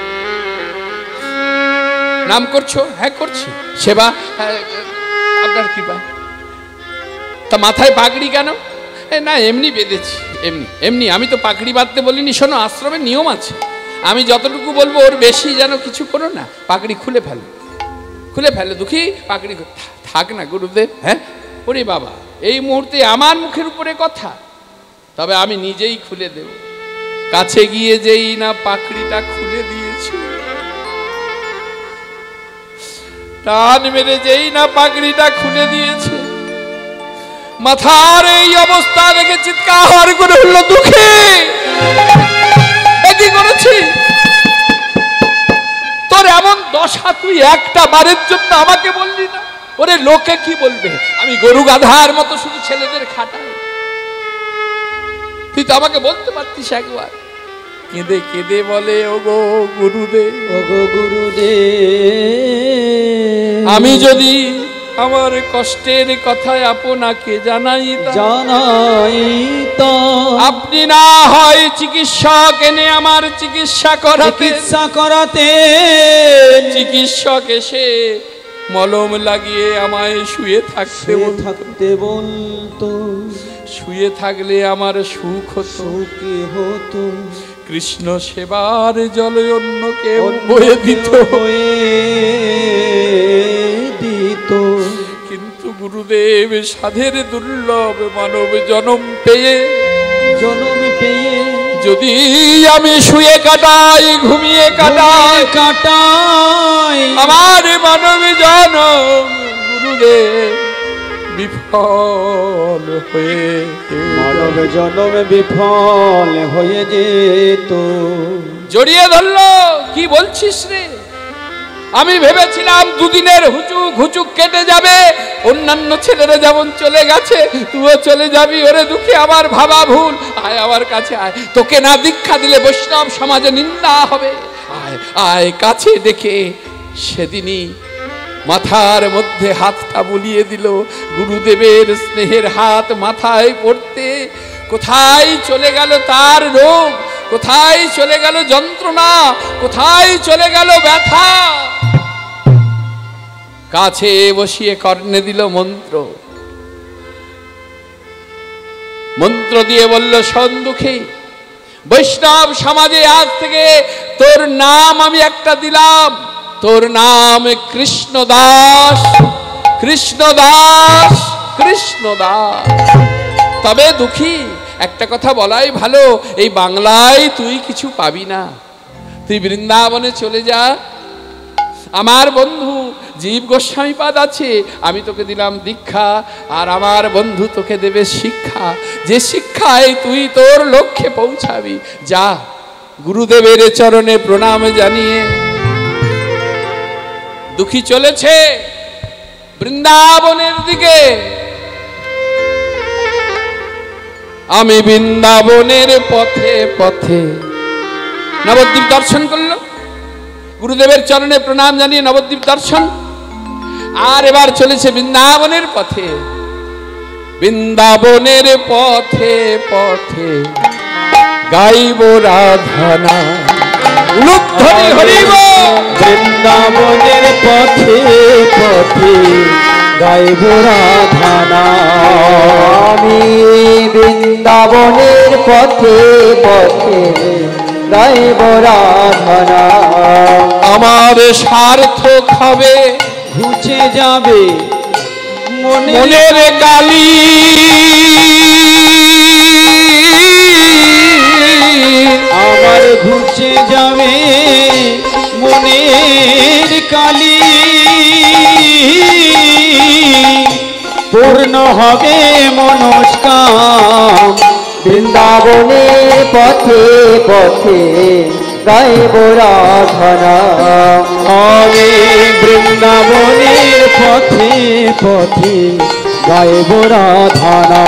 নাম করছো? হ্যাঁ করছি। সেবা আপনার কৃপা। তা মাথায় পাগড়ি কেন? না এমনি বেঁধেছি, এমনি। আমি তো পাগড়ি বাঁধতে বলিনি। শোনো, আশ্রমের নিয়ম আছে, আমি যতটুকু বলবো ওর বেশি যেন কিছু করো না। পাগড়ি খুলে ফেলো দুঃখী, পাগড়ি থাক না গুরুদেব। হ্যাঁ ওরে বাবা, এই মুহূর্তে আমার মুখের উপরে কথা, তবে আমি নিজেই খুলে দেব। কাছে গিয়ে যেই না পাগড়িটা খুলে দিয়েছি, টান মেরে যেই না পাগড়িটা খুলে দিয়েছে, মাথার এই অবস্থা দেখে চিৎকার করে উঠল দুঃখী, কি করেছি? তোর এমন দশা, তুই একটা বারের জন্য আমাকে বললি না? ওরে লোকে কি বলবে? আমি গরু গাধার মতো শুধু ছেলেদের খাটাই। তুই তো আমাকে বলতে পারতিস একবার। কেঁদে কেঁদে বলে ওগো গুরুদেব, ওগো গুরুদেব, আমি যদি আমার কষ্টের কথায় আপনাকে জানাই তো আপনি না হয় চিকিৎসক এনে আমার চিকিৎসা করাতে। চিকিৎসক এসে মলম লাগিয়ে আমায় শুয়ে থাকতে বলতো, শুয়ে থাকলে আমার সুখ হতো। কৃষ্ণ সেবার জলে অন্য কেউ বয়ে দিত। কিন্তু গুরুদেব সাধের দুর্লভ মানব জনম পেয়ে যদি আমি শুয়ে কাটাই, ঘুমিয়ে কাটাই আমার মানব জনম, গুরুদেব বিফল হয়ে, মানব জনম বিফল হয়ে যেত। জড়িয়ে ধরলো। কি বলছিস রে? আমি ভেবেছিলাম দুদিনের হুচুক কেটে যাবে, অন্যান্য ছেলেরা যেমন চলে গেছে তুইও চলে যাবি। ওরে দুঃখী, আমার ভাবা ভুল। আয় আমার কাছে আয়, তোকে না দীক্ষা দিলে বৈষ্ণব সমাজে নিন্দা হবে। আয় আয় কাছে ডেকে সেদিনই মাথার মধ্যে হাতটা বুলিয়ে দিল। গুরুদেবের স্নেহের হাত মাথায় পড়তে কোথায় চলে গেল তার রোগ, কোথায় চলে গেল যন্ত্রণা, কোথায় চলে গেল ব্যথা। কাছে বসিয়ে কর্ণে দিল মন্ত্র দিয়ে বলল, শোন দুঃখী, বৈষ্ণব সমাজে আজ থেকে তোর নাম আমি একটা দিলাম, তোর নাম কৃষ্ণদাস। কৃষ্ণদাস কৃষ্ণদাস। তবে দুঃখী, একটা কথা বলাই ভালো, এই বাংলায় তুই কিছু পাবি না। তুই বৃন্দাবনে চলে যা, আমার বন্ধু জীব গোস্বামীপাদ আছে, আমি তোকে দিলাম দীক্ষা, আর আমার বন্ধু তোকে দেবে শিক্ষা। যে শিক্ষায় তুই তোর লক্ষ্যে পৌঁছাবি। যা, গুরুদেবের চরণে প্রণাম জানিয়ে দুঃখী চলেছে বৃন্দাবনের দিকে। আমি বৃন্দাবনের পথে পথে, নবদ্বীপ দর্শন করল, গুরুদেবের চরণে প্রণাম জানিয়ে নবদ্বীপ দর্শন, আর এবার চলেছে বৃন্দাবনের পথে। বৃন্দাবনের পথে পথে গাইব রাধানা, উলুধ্বনি হরিব। বৃন্দাবনের পথে পথে গাইব রাধানা, আমি বৃন্দাবনের পথে পথে গাইব রাধানা। আমার সার্থক হবে, ঘুচে যাবে মনের কালি। আমার ঘুচে যাবে মনের কালি, পূর্ণ হবে মনস্কাম। বৃন্দাবনের পথে পথে গাইব রাধানা। আমি বৃন্দাবনের পথে পথে গাইব রাধানা।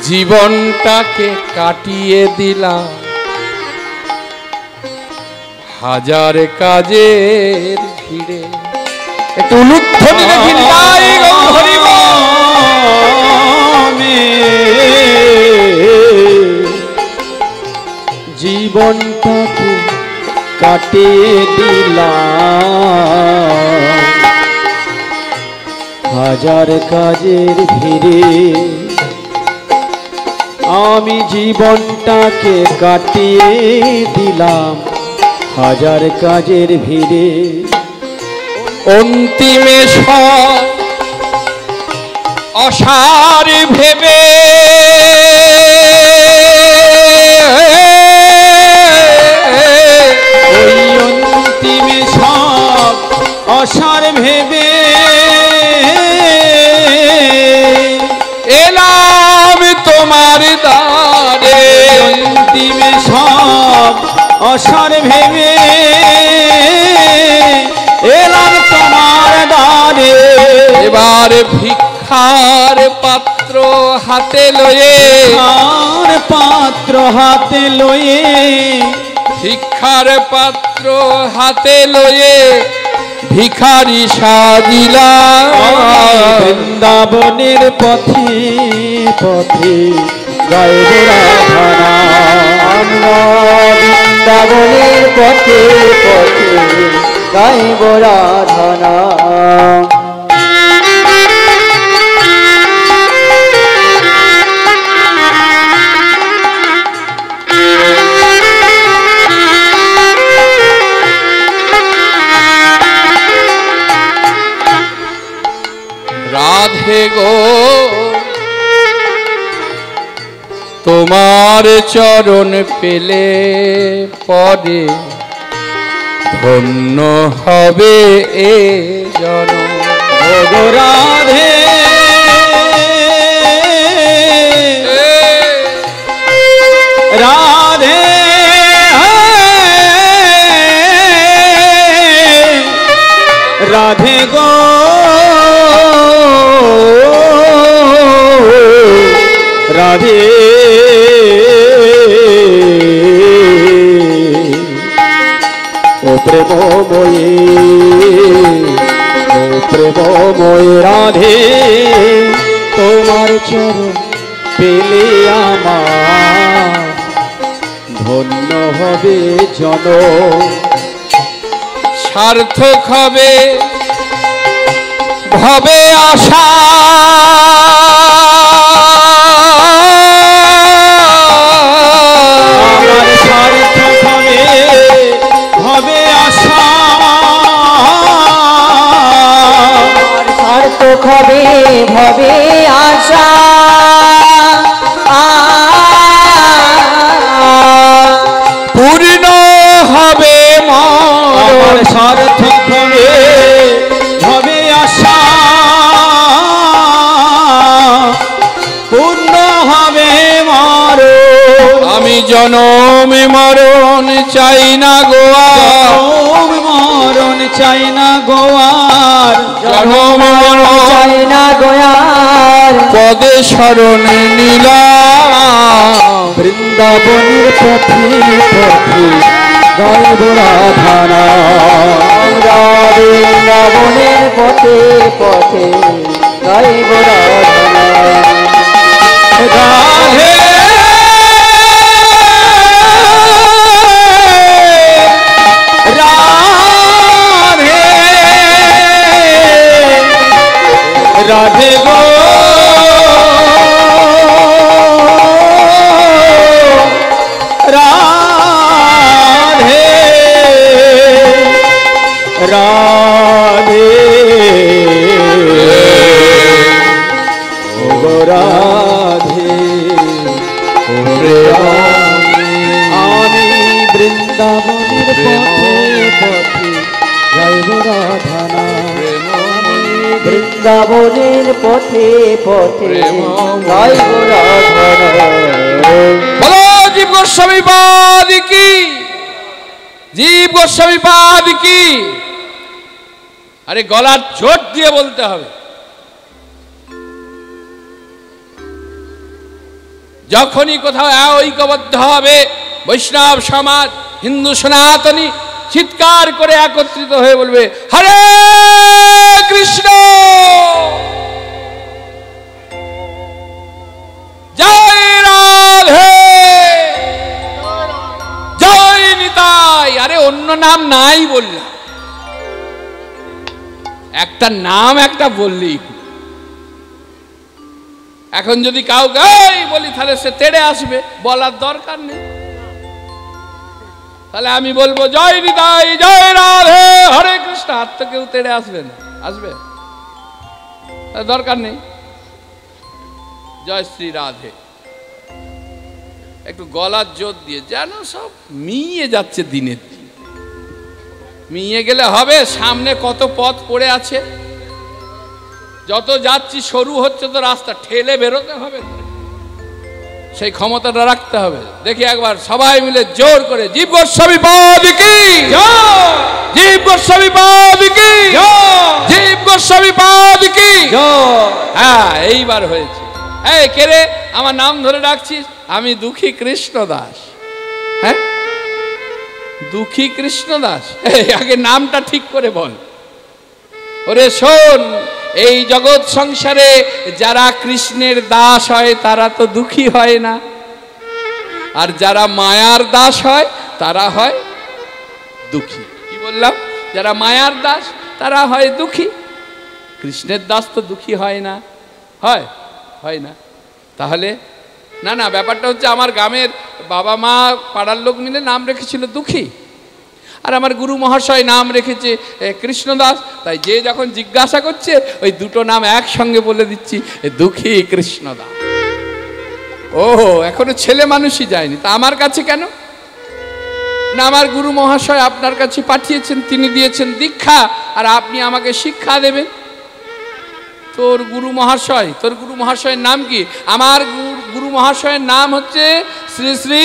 জীবনটাকে কাটিয়ে দিলাম হাজার কাজের ভিড়ে। একটু উলুধ্বনি দেখি, তাই হরিব। জীবনটাকে কাটিয়ে দিলাম হাজার কাজের ভিড়ে। আমি জীবনটাকে কাটিয়ে দিলাম হাজার কাজের ভিড়ে। অন্তিমে সব অসার ভেবে ওই অন্তিমে সব অসার ভেবে এলাম তোমার দ্বারে। অন্তিমে সব অসার ভেবে এলাম তোমার দ্বারে। এবার ভিক্ষার পাত্র হাতে লয়ে, আর পাত্র হাতে লয়ে, ভিক্ষার পাত্র হাতে লয়ে ভিখারি সাজিলাম। বৃন্দাবনের পথে পথে গাইব রাধানা। আমরা বৃন্দাবনের পথে পথে গাইব রাধানা। রাধে গো, তোমার চরণ পেলে পরে ধন্য হবে এ জনম। ওগো রাধে, রাধে রাধে গো, রাধে ও প্রেমময়ী, ও প্রেমময়ী রাধে, তোমার চরণ পেলে আমার ধন্য হবে জনম। সার্থক হবে ভবে আশা, ভবে আশা পূর্ণ হবে আমার সার্থক হবে ভবে আশা পূর্ণ হবে মরণ আমি জনমে মরণ চাই না গোয়ার মরণ চাই না গোয়ার জনম মরণ চাই না গোয়ার পদে শরণ নিলাম বৃন্দাবনের পথে পথে গাইব রাধানা বৃন্দাবনের পথে পথে গাইব রাধনা রাধে রাধে রাধে গো রাধে রাধে ও রাধে আমি বৃন্দাবনের পথে পথে গাইব রাধানা বৃন্দাবনের পথে পথে গাইব রাধনা বলো জীব গোস্বামী পাদ কি জীব গোস্বামী পাদ কি আরে গলার চোট দিয়ে বলতে হবে যখনই কোথাও ঐক্যবদ্ধ হবে বৈষ্ণব সমাজ হিন্দু সনাতনী চিৎকার করে একত্রিত হয়ে বলবে হরে কৃষ্ণ জয় রাধে জয় নিতাই আরে অন্য নাম নাই বললাম একটা নাম একটা বললেই এখন যদি কাউকে বলি তাহলে সে তেড়ে আসবে বলার দরকার নেই তাহলে আমি বলবো জয় নিতাই জয় রাধে হরে কৃষ্ণ আর তো কেউ তেড়ে আসবে না আসবে দরকার নেই জয় শ্রী রাধে একটু গলার জোর দিয়ে যেন সব মিয়ে যাচ্ছে দিনের দিন মিয়ে গেলে হবে সামনে কত পথ পড়ে আছে যত যাচ্ছি সরু হচ্ছে তো রাস্তা ঠেলে বেরোতে হবে সেই ক্ষমতাটা রাখতে হবে দেখি একবার সবাই মিলে জোর করে জীব গোস্বামী পাদ কি জীব গোস্বামী পাদ কি জীব গোস্বামী পাদ কি হ্যাঁ এইবার হয়েছে এই কে রে আমার নাম ধরে ডাকছিস আমি দুঃখী কৃষ্ণ দাস হ্যাঁ দুঃখী কৃষ্ণ দাস এই আগে নামটা ঠিক করে বল ওরে শোন এই জগৎ সংসারে যারা কৃষ্ণের দাস হয় তারা তো দুঃখী হয় না আর যারা মায়ার দাস হয় তারা হয় দুঃখী কি বললাম যারা মায়ার দাস তারা হয় দুঃখী কৃষ্ণের দাস তো দুঃখী হয় না হয় হয় না তাহলে না না ব্যাপারটা হচ্ছে আমার গ্রামের বাবা মা পাড়ার লোক মিলে নাম রেখেছিল দুঃখী আর আমার গুরু মহাশয় নাম রেখেছে কৃষ্ণদাস তাই যে যখন জিজ্ঞাসা করছে ওই দুটো নাম একসঙ্গে বলে দিচ্ছি দুঃখী কৃষ্ণদাস ও এখনো ছেলে মানুষই যায়নি তা আমার কাছে কেন না আমার গুরু মহাশয় আপনার কাছে পাঠিয়েছেন তিনি দিয়েছেন দীক্ষা আর আপনি আমাকে শিক্ষা দেবেন তোর গুরু মহাশয়ের নাম কি আমার গুরু মহাশয়ের নাম হচ্ছে শ্রী শ্রী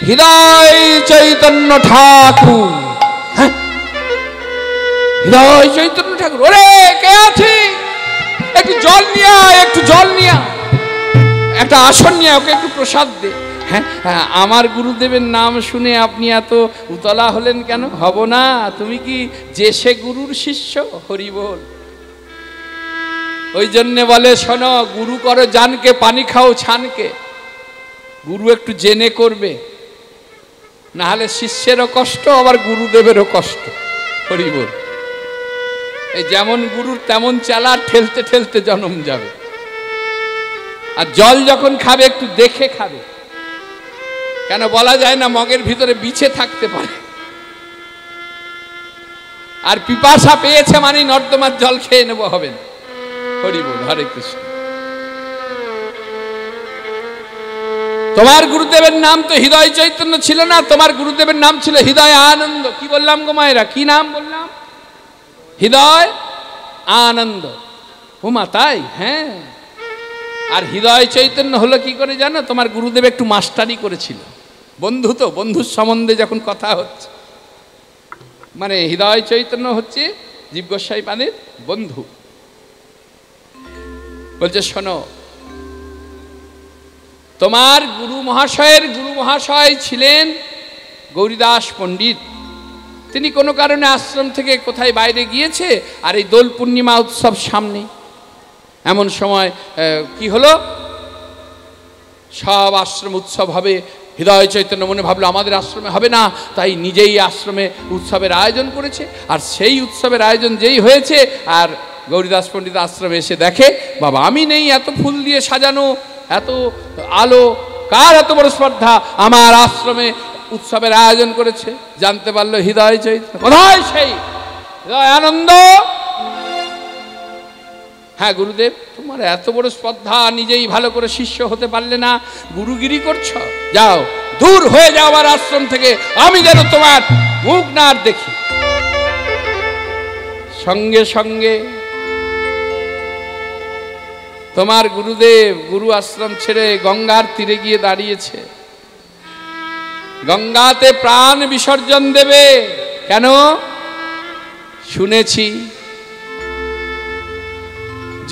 হৃদয় চৈতন্য ঠাকুর হৃদয় চৈতন্য ঠাকুর ওরে কে আছে একটু জল নিয়ে একটু জল নিয়ে একটা আসন নিয়ে ওকে একটু প্রসাদ দে হ্যাঁ আমার গুরুদেবের নাম শুনে আপনি এত উতলা হলেন কেন হব না তুমি কি যে সে গুরুর শিষ্য হরি বল ওই জন্যে বলে শোনো গুরু করো জানকে পানি খাও ছানকে গুরু একটু জেনে করবে না হলে শিষ্যেরও কষ্ট আবার গুরুদেবেরও কষ্ট হরি বল এই যেমন গুরুর তেমন চালা ঠেলতে ঠেলতে জন্ম যাবে আর জল যখন খাবে একটু দেখে খাবে কেন বলা যায় না মগের ভিতরে বিছে থাকতে পারে আর পিপাসা পেয়েছে মানে নর্দমার জল খেয়ে নেবো হবে না হরি বল, হরে কৃষ্ণ। তোমার গুরুদেবের নাম তো হৃদয় চৈতন্য ছিল না, তোমার গুরুদেবের নাম ছিল হৃদয় আনন্দ। কি বললাম গো মায়েরা, কি নাম বললাম? হৃদয় আনন্দ। হুমা তাই? হ্যাঁ। আর হৃদয় চৈতন্য হলো কি করে জানো? তোমার গুরুদেব একটু মাস্টারি করেছিল, বন্ধু তো, বন্ধুর সম্বন্ধে যখন কথা হচ্ছে, মানে হৃদয় চৈতন্য হচ্ছে জীব গোস্বামী পাদের বন্ধু। বলছে শোনো, তোমার গুরু মহাশয়ের গুরু মহাশয় ছিলেন গৌরীদাস পণ্ডিত। তিনি কোনো কারণে আশ্রম থেকে কোথায় বাইরে গিয়েছে, আর এই দোল পূর্ণিমা উৎসব সামনে। এমন সময় কি হলো, সব আশ্রম উৎসব হবে। হৃদয় চৈতন্য মনে ভাবলো আমাদের আশ্রমে হবে না, তাই নিজেই আশ্রমে উৎসবের আয়োজন করেছে। আর সেই উৎসবের আয়োজন যেই হয়েছে, আর গৌরীদাস পণ্ডিত আশ্রমে এসে দেখে বাবা আমি নেই, এত ফুল দিয়ে সাজানো, এত আলো, কার এত বড় শ্রদ্ধা, আমার আশ্রমে উৎসবের আয়োজন করেছে। জানতে পারলো হৃদয় চৈতন্য। কোথায় সেই হৃদয় আনন্দ? হ্যাঁ গুরুদেব, তোমার এত বড় শ্রদ্ধা, নিজেই ভালো করে শিষ্য হতে পারলে না, গুরুগিরি করছো, যাও দূর হয়ে যাও আমার আশ্রম থেকে, আমি যেন তোমার মুখ না আর দেখি। সঙ্গে সঙ্গে তোমার গুরুদেব গুরু আশ্রম ছেড়ে গঙ্গার তীরে গিয়ে দাঁড়িয়েছে। গঙ্গাতে প্রাণ বিসর্জন দেবে। কেন? শুনেছি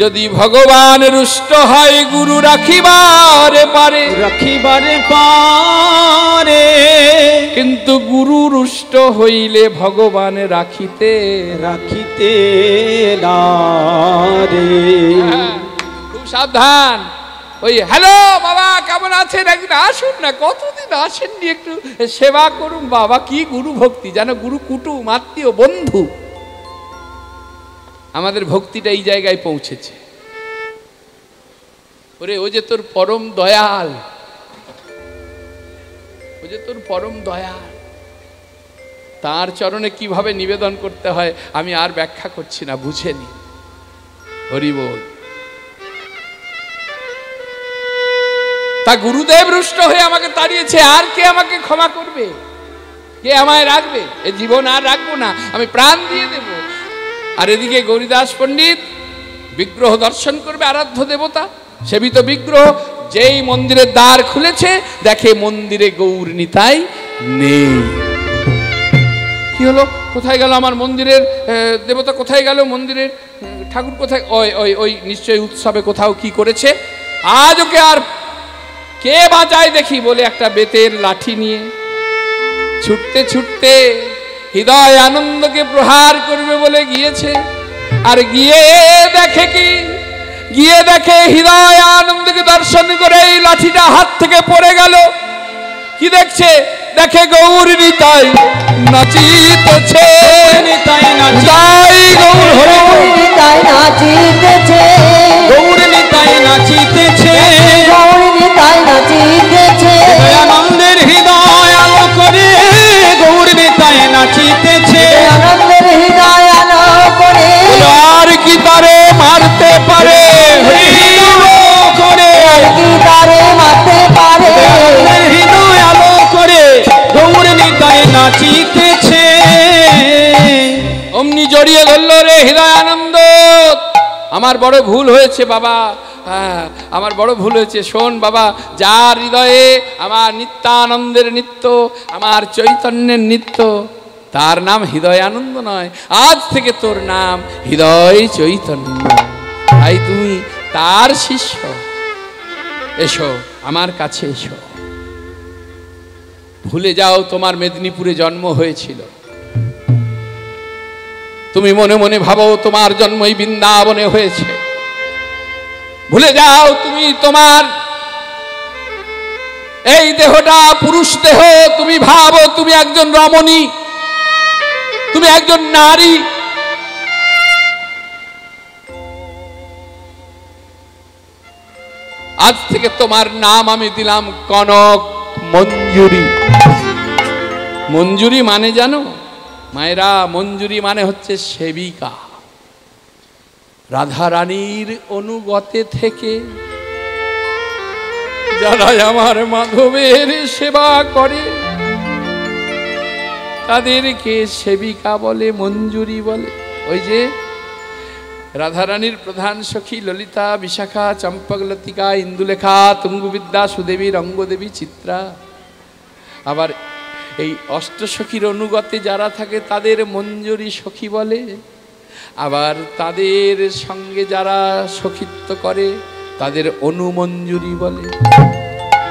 যদি ভগবান রুষ্ট হয় গুরু রাখিবারে পারে, রাখিবারে পারে, কিন্তু গুরু রুষ্ট হইলে ভগবান রাখিতে রাখিতে না রে। খুব সাবধান। ওই হ্যালো বাবা কেমন আছেন, একদিন আসুন না, কতদিন আসেননি, একটু সেবা করুন বাবা। কি গুরু ভক্তি জানো, গুরু কুটুম, আত্মীয়, বন্ধু। আমাদের ভক্তিটা এই জায়গায় পৌঁছেছে। ওরে ও যে তোর পরম দয়াল, ও যে তোর পরম দয়াল, তার চরণে কিভাবে নিবেদন করতে হয় আমি আর ব্যাখ্যা করছি না, বুঝেনি। হরি বল। তা গুরুদেব রুষ্ট হয়ে আমাকে তাড়িয়েছে, আর কে আমাকে ক্ষমা করবে, কে আমায় রাখবে? এ জীবন আর রাখবো না, আমি প্রাণ দিয়ে দেব। আর এদিকে গৌরীদাস পণ্ডিত বিগ্রহ দর্শন করবে, আরাধ্য দেবতা সেবিত বিগ্রহ। যেই মন্দিরের দ্বার খুলেছে, দেখে মন্দিরে গৌর নিতাই নেই। কি হলো, কোথায় গেল আমার মন্দিরের দেবতা, কোথায় গেল মন্দিরের ঠাকুর, কোথায়? ওই ওই ওই নিশ্চয়ই উৎসবে কোথাও কি করেছে। আজ ওকে আর কে বাঁচায় দেখি বলে একটা বেতের লাঠি নিয়ে ছুটতে ছুটতে হৃদয় আনন্দকে প্রহার করবে বলে গিয়েছে। আর গিয়ে দেখে কি, গিয়ে দেখে হৃদয় আনন্দকে দর্শন করে এই লাঠিটা হাত থেকে পড়ে গেল। কি দেখছে? দেখে গৌর নিতাই নাচিতেছে, নিতাই নিতাই গৌর হরি নিতাই নাচিতেছে, গৌর নিতাই নাচিতেছে, গৌর নিতাই নাচিতেছে, আনন্দের হৃদয় আলো করে গৌর নিতাই নাচিতেছে, আনন্দের হৃদয় আলো করে। আর কি তারে মারতে পারে, করে কি তারে মারতে পারে, হৃদয় আলো করে গৌর নিতাই নাচিতেছে। অমনি জড়িয়ে ধরলো রে হৃদয় আনন্দ। আমার বড় ভুল হয়েছে বাবা, আমার বড় ভুল হয়েছে। শোন বাবা, যার হৃদয়ে আমার নিত্যানন্দের নিত্য, আমার চৈতন্যের নিত্য, তার নাম হৃদয় আনন্দ নয়, আজ থেকে তোর নাম হৃদয় চৈতন্য। তাই তুমি তার শিষ্য, এসো আমার কাছে এসো। ভুলে যাও তোমার মেদিনীপুরে জন্ম হয়েছিল, তুমি মনে মনে ভাবো তোমার জন্ম এই বৃন্দাবনে হয়েছে। ভুলে যাও তুমি তোমার এই দেহটা পুরুষ দেহ, তুমি ভাবো তুমি একজন রমণী, তুমি একজন নারী। আজ থেকে তোমার নাম আমি দিলাম কনক মঞ্জুরি। মঞ্জুরি মানে জানো মায়েরা? মঞ্জুরি মানে হচ্ছে সেবিকা। রাধা রানীর অনুগতে থেকে যারা আমার মাধবের সেবা করে তাদেরকে সেবিকা বলে, মঞ্জুরি বলে। ওই যে রাধারানীর প্রধান সখী ললিতা, বিশাখা, চম্পকলতিকা, ইন্দুলেখা, তুঙ্গবিদ্যা, সুদেবী, রঙ্গদেবী, চিত্রা। আবার এই অষ্টসখীর অনুগতে যারা থাকে তাদের মঞ্জুরি সখী বলে। আবার তাদের সঙ্গে যারা সখিত্ব করে তাদের অনুমঞ্জুরি বলে।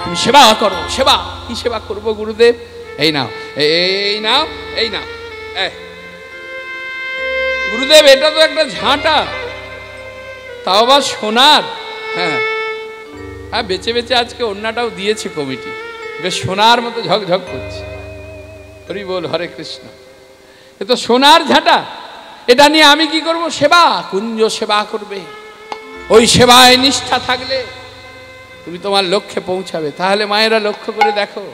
তুমি সেবা করো। সেবা কি সেবা করবো গুরুদেব? এই নাও, এই নাও, এই নাও। গুরুদেব এটা তো একটা ঝাঁটা, তাও আবার সোনার। হ্যাঁ হ্যাঁ, বেচে বেচে আজকে অন্যটাও দিয়েছে কমিটি, বেশ সোনার মতো ঝকঝক করছে। হরি বল, হরে কৃষ্ণ। এ তো সোনার ঝাঁটা, এটা নিয়ে আমি কি করব? সেবা, কুঞ্জ সেবা করবে। ওই সেবায় নিষ্ঠা থাকলে তুমি তোমার লক্ষ্যে পৌঁছাবে। তাহলে মায়েরা লক্ষ্য করে দেখো,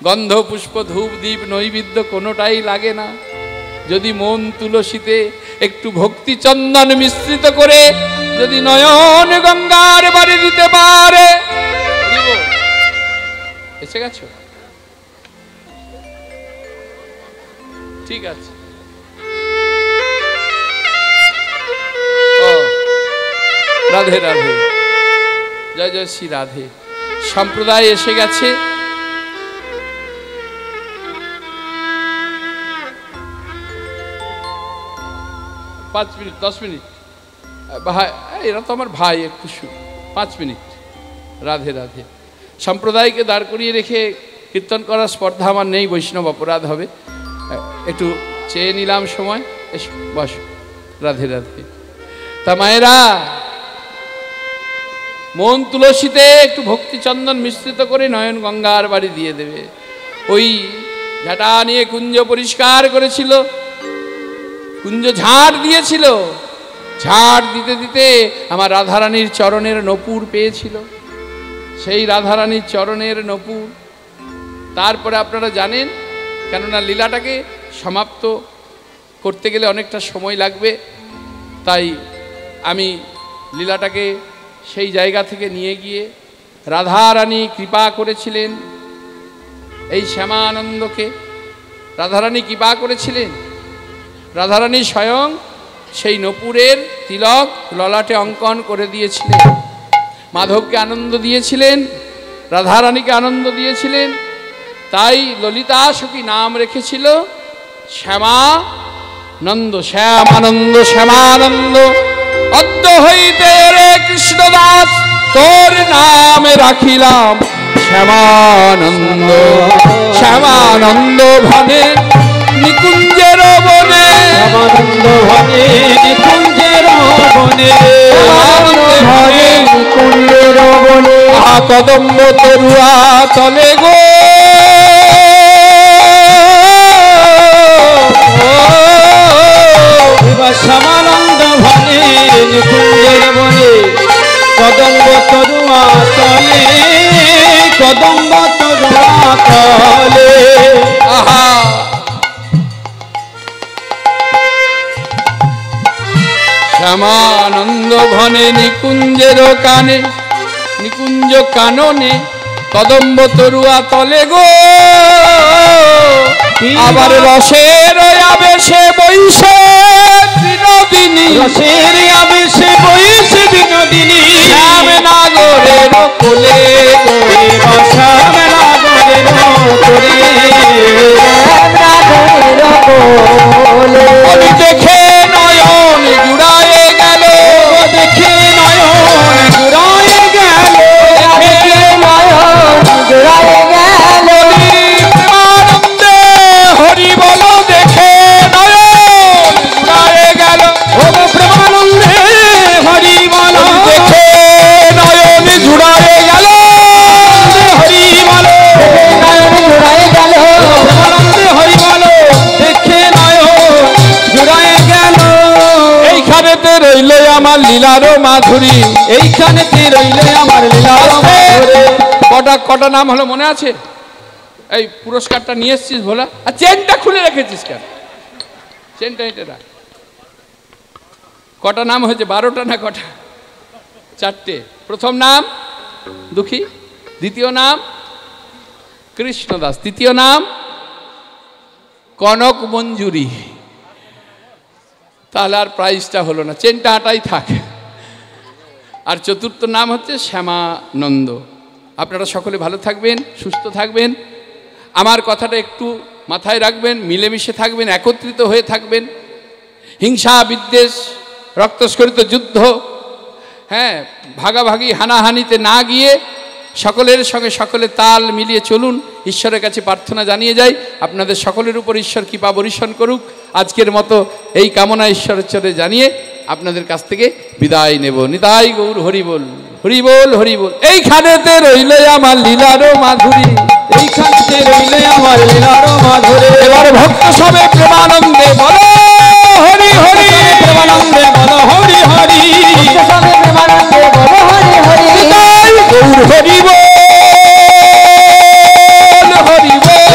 গন্ধ, পুষ্প, ধূপ, দীপ, নৈবেদ্য কোনোটাই লাগে না। যদি মন তুলসীতে একটু ভক্তি চন্দন মিশ্রিত করে যদি নয়ন গঙ্গার বাড়ি দিতে পারে। এসে গেছো? ঠিক আছে। রাধে রাধে, জয় জয় শ্রী রাধে। সম্প্রদায় এসে গেছে। পাঁচ মিনিট, 10 মিনিট। ভাই, এরা তো আমার ভাই, একটু 5 মিনিট। রাধে রাধে। সম্প্রদায়কে দাঁড় করিয়ে রেখে কীর্তন করার স্পর্ধা আমার নেই, বৈষ্ণব অপরাধ হবে। একটু চেয়ে নিলাম সময়। এসো, বসো। রাধে রাধে। তা মায়েরা, মন তুলসীতে একটু ভক্তি চন্দন মিশ্রিত করে নয়ন গঙ্গার বাড়ি দিয়ে দেবে। ওই ঝাঁটা নিয়ে কুঞ্জ পরিষ্কার করেছিল, কুঞ্জ ঝাড় দিয়েছিল। ঝাড় দিতে দিতে আমার রাধারানীর চরণের নপুর পেয়েছিল, সেই রাধারানীর চরণের নপুর। তারপরে আপনারা জানেন, কেননা লীলাটাকে সমাপ্ত করতে গেলে অনেকটা সময় লাগবে, তাই আমি লীলাটাকে সেই জায়গা থেকে নিয়ে গিয়ে রাধারানী কৃপা করেছিলেন এই শ্যামানন্দকে। রাধারানী কৃপা করেছিলেন, রাধারানী স্বয়ং সেই নপুরের তিলক ললাটে অঙ্কন করে দিয়েছিলেন। মাধবকে আনন্দ দিয়েছিলেন, রাধারানীকে আনন্দ দিয়েছিলেন। তাই ললিতা সখী নাম রেখেছিল শ্যামানন্দ। শ্যামানন্দ, শ্যামানন্দ, অদ্য হইতে রে কৃষ্ণদাস তোর নামে রাখিলাম শ্যামানন্দ। শ্যামানন্দ ভনে নিকুঞ্জের বনে, শ্যামানন্দ ভনে নিকুঞ্জের বনে, ভনে নিকুঞ্জের বনে, কদম্ব তরুয়া তলে গো। শ্যামানন্দ ভনে নিকুঞ্জের বনে, কদম্ব তরুয়া তলে, কদম্ব তরুয়া তলে। আহা, শ্যামানন্দ ভনে নিকুঞ্জের কানে, নিকুঞ্জ কাননে, কদম্ব তরুয়া তলে গো। আবার রসের আবেশে বৈশে বিনোদিনী, রসের আবেশে বৈশে বিনোদিনী, শ্যাম নাগরের কোলে গো। শ্যাম নাগরের কোলে, রাধার কোলে, আমি দেখে নয়ন জুড়ায়ে গেল, দেখে নয়ন জুড়ায়ে গেল, দেখে নয়ন জুড়ায়ে গেল, প্রেমানন্দে হরি বল দেখে নয়ন জুড়ায়ে গেল। প্রেমানন্দে হরি বল দেখে নয়ন জুড়ায়ে গেল, হরি বল, নয়ন জুড়ায়ে গেল, প্রেমানন্দে হরি বল দেখে নয়ন জুড়ায়ে গেল। এইখানেতে রইল আমার লীলার মাধুরী, এইখানেতে রইলে আমার লীলার মাধুরী। কটা নাম হলো মনে আছে? এই পুরস্কারটা নিয়ে এসছিস ভোলা, আর চেনটা খুলে রেখেছিস কেন? চেনটা এটা রাখ। কটা নাম হয়েছে? 12টা না কটা? 4টে। প্রথম নাম দুঃখী, দ্বিতীয় নাম কৃষ্ণদাস, তৃতীয় নাম কনক মঞ্জুরি। তাহলে আর প্রাইজটা হলো না, চেনটা আটাই থাক। আর চতুর্থ নাম হচ্ছে শ্যামানন্দ। আপনারা সকলে ভালো থাকবেন, সুস্থ থাকবেন, আমার কথাটা একটু মাথায় রাখবেন, মিলেমিশে থাকবেন, একত্রিত হয়ে থাকবেন। হিংসা বিদ্বেষ, রক্তস্খলিত যুদ্ধ, হ্যাঁ, ভাগাভাগি হানাহানিতে না গিয়ে সকলের সঙ্গে সকলে তাল মিলিয়ে চলুন। ঈশ্বরের কাছে প্রার্থনা জানিয়ে যাই, আপনাদের সকলের উপর ঈশ্বর কৃপা বর্ষণ করুক। আজকের মতো এই কামনা ঈশ্বরের চরণে জানিয়ে আপনাদের কাছ থেকে বিদায় নেব। নিতাই গৌর হরি বল, হরি বল, হরি বল। এইখানেতে রইলে আমার লীলারও মাধুরী, এইখানেতে রইলে আমার লীলারও মাধুরী। এবার ভক্ত সবে প্রেমানন্দে বলো হরি হরি, প্রেমানন্দে বলো হরি হরি। সবে প্রেমানন্দে বলো হরি হরি। নিতাই গৌর হরি বল, হরি বল,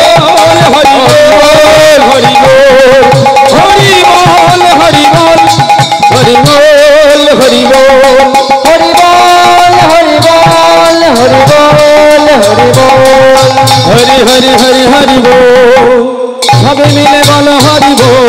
হরি বল, হরি বল, হরি বল, হরি বল, হরি বল, হরি বল, হরি বল, হরি বল, হরি বল, হরি বল। হরি হরি হরি হরি বল। সবে মিলে বলো হরি বল।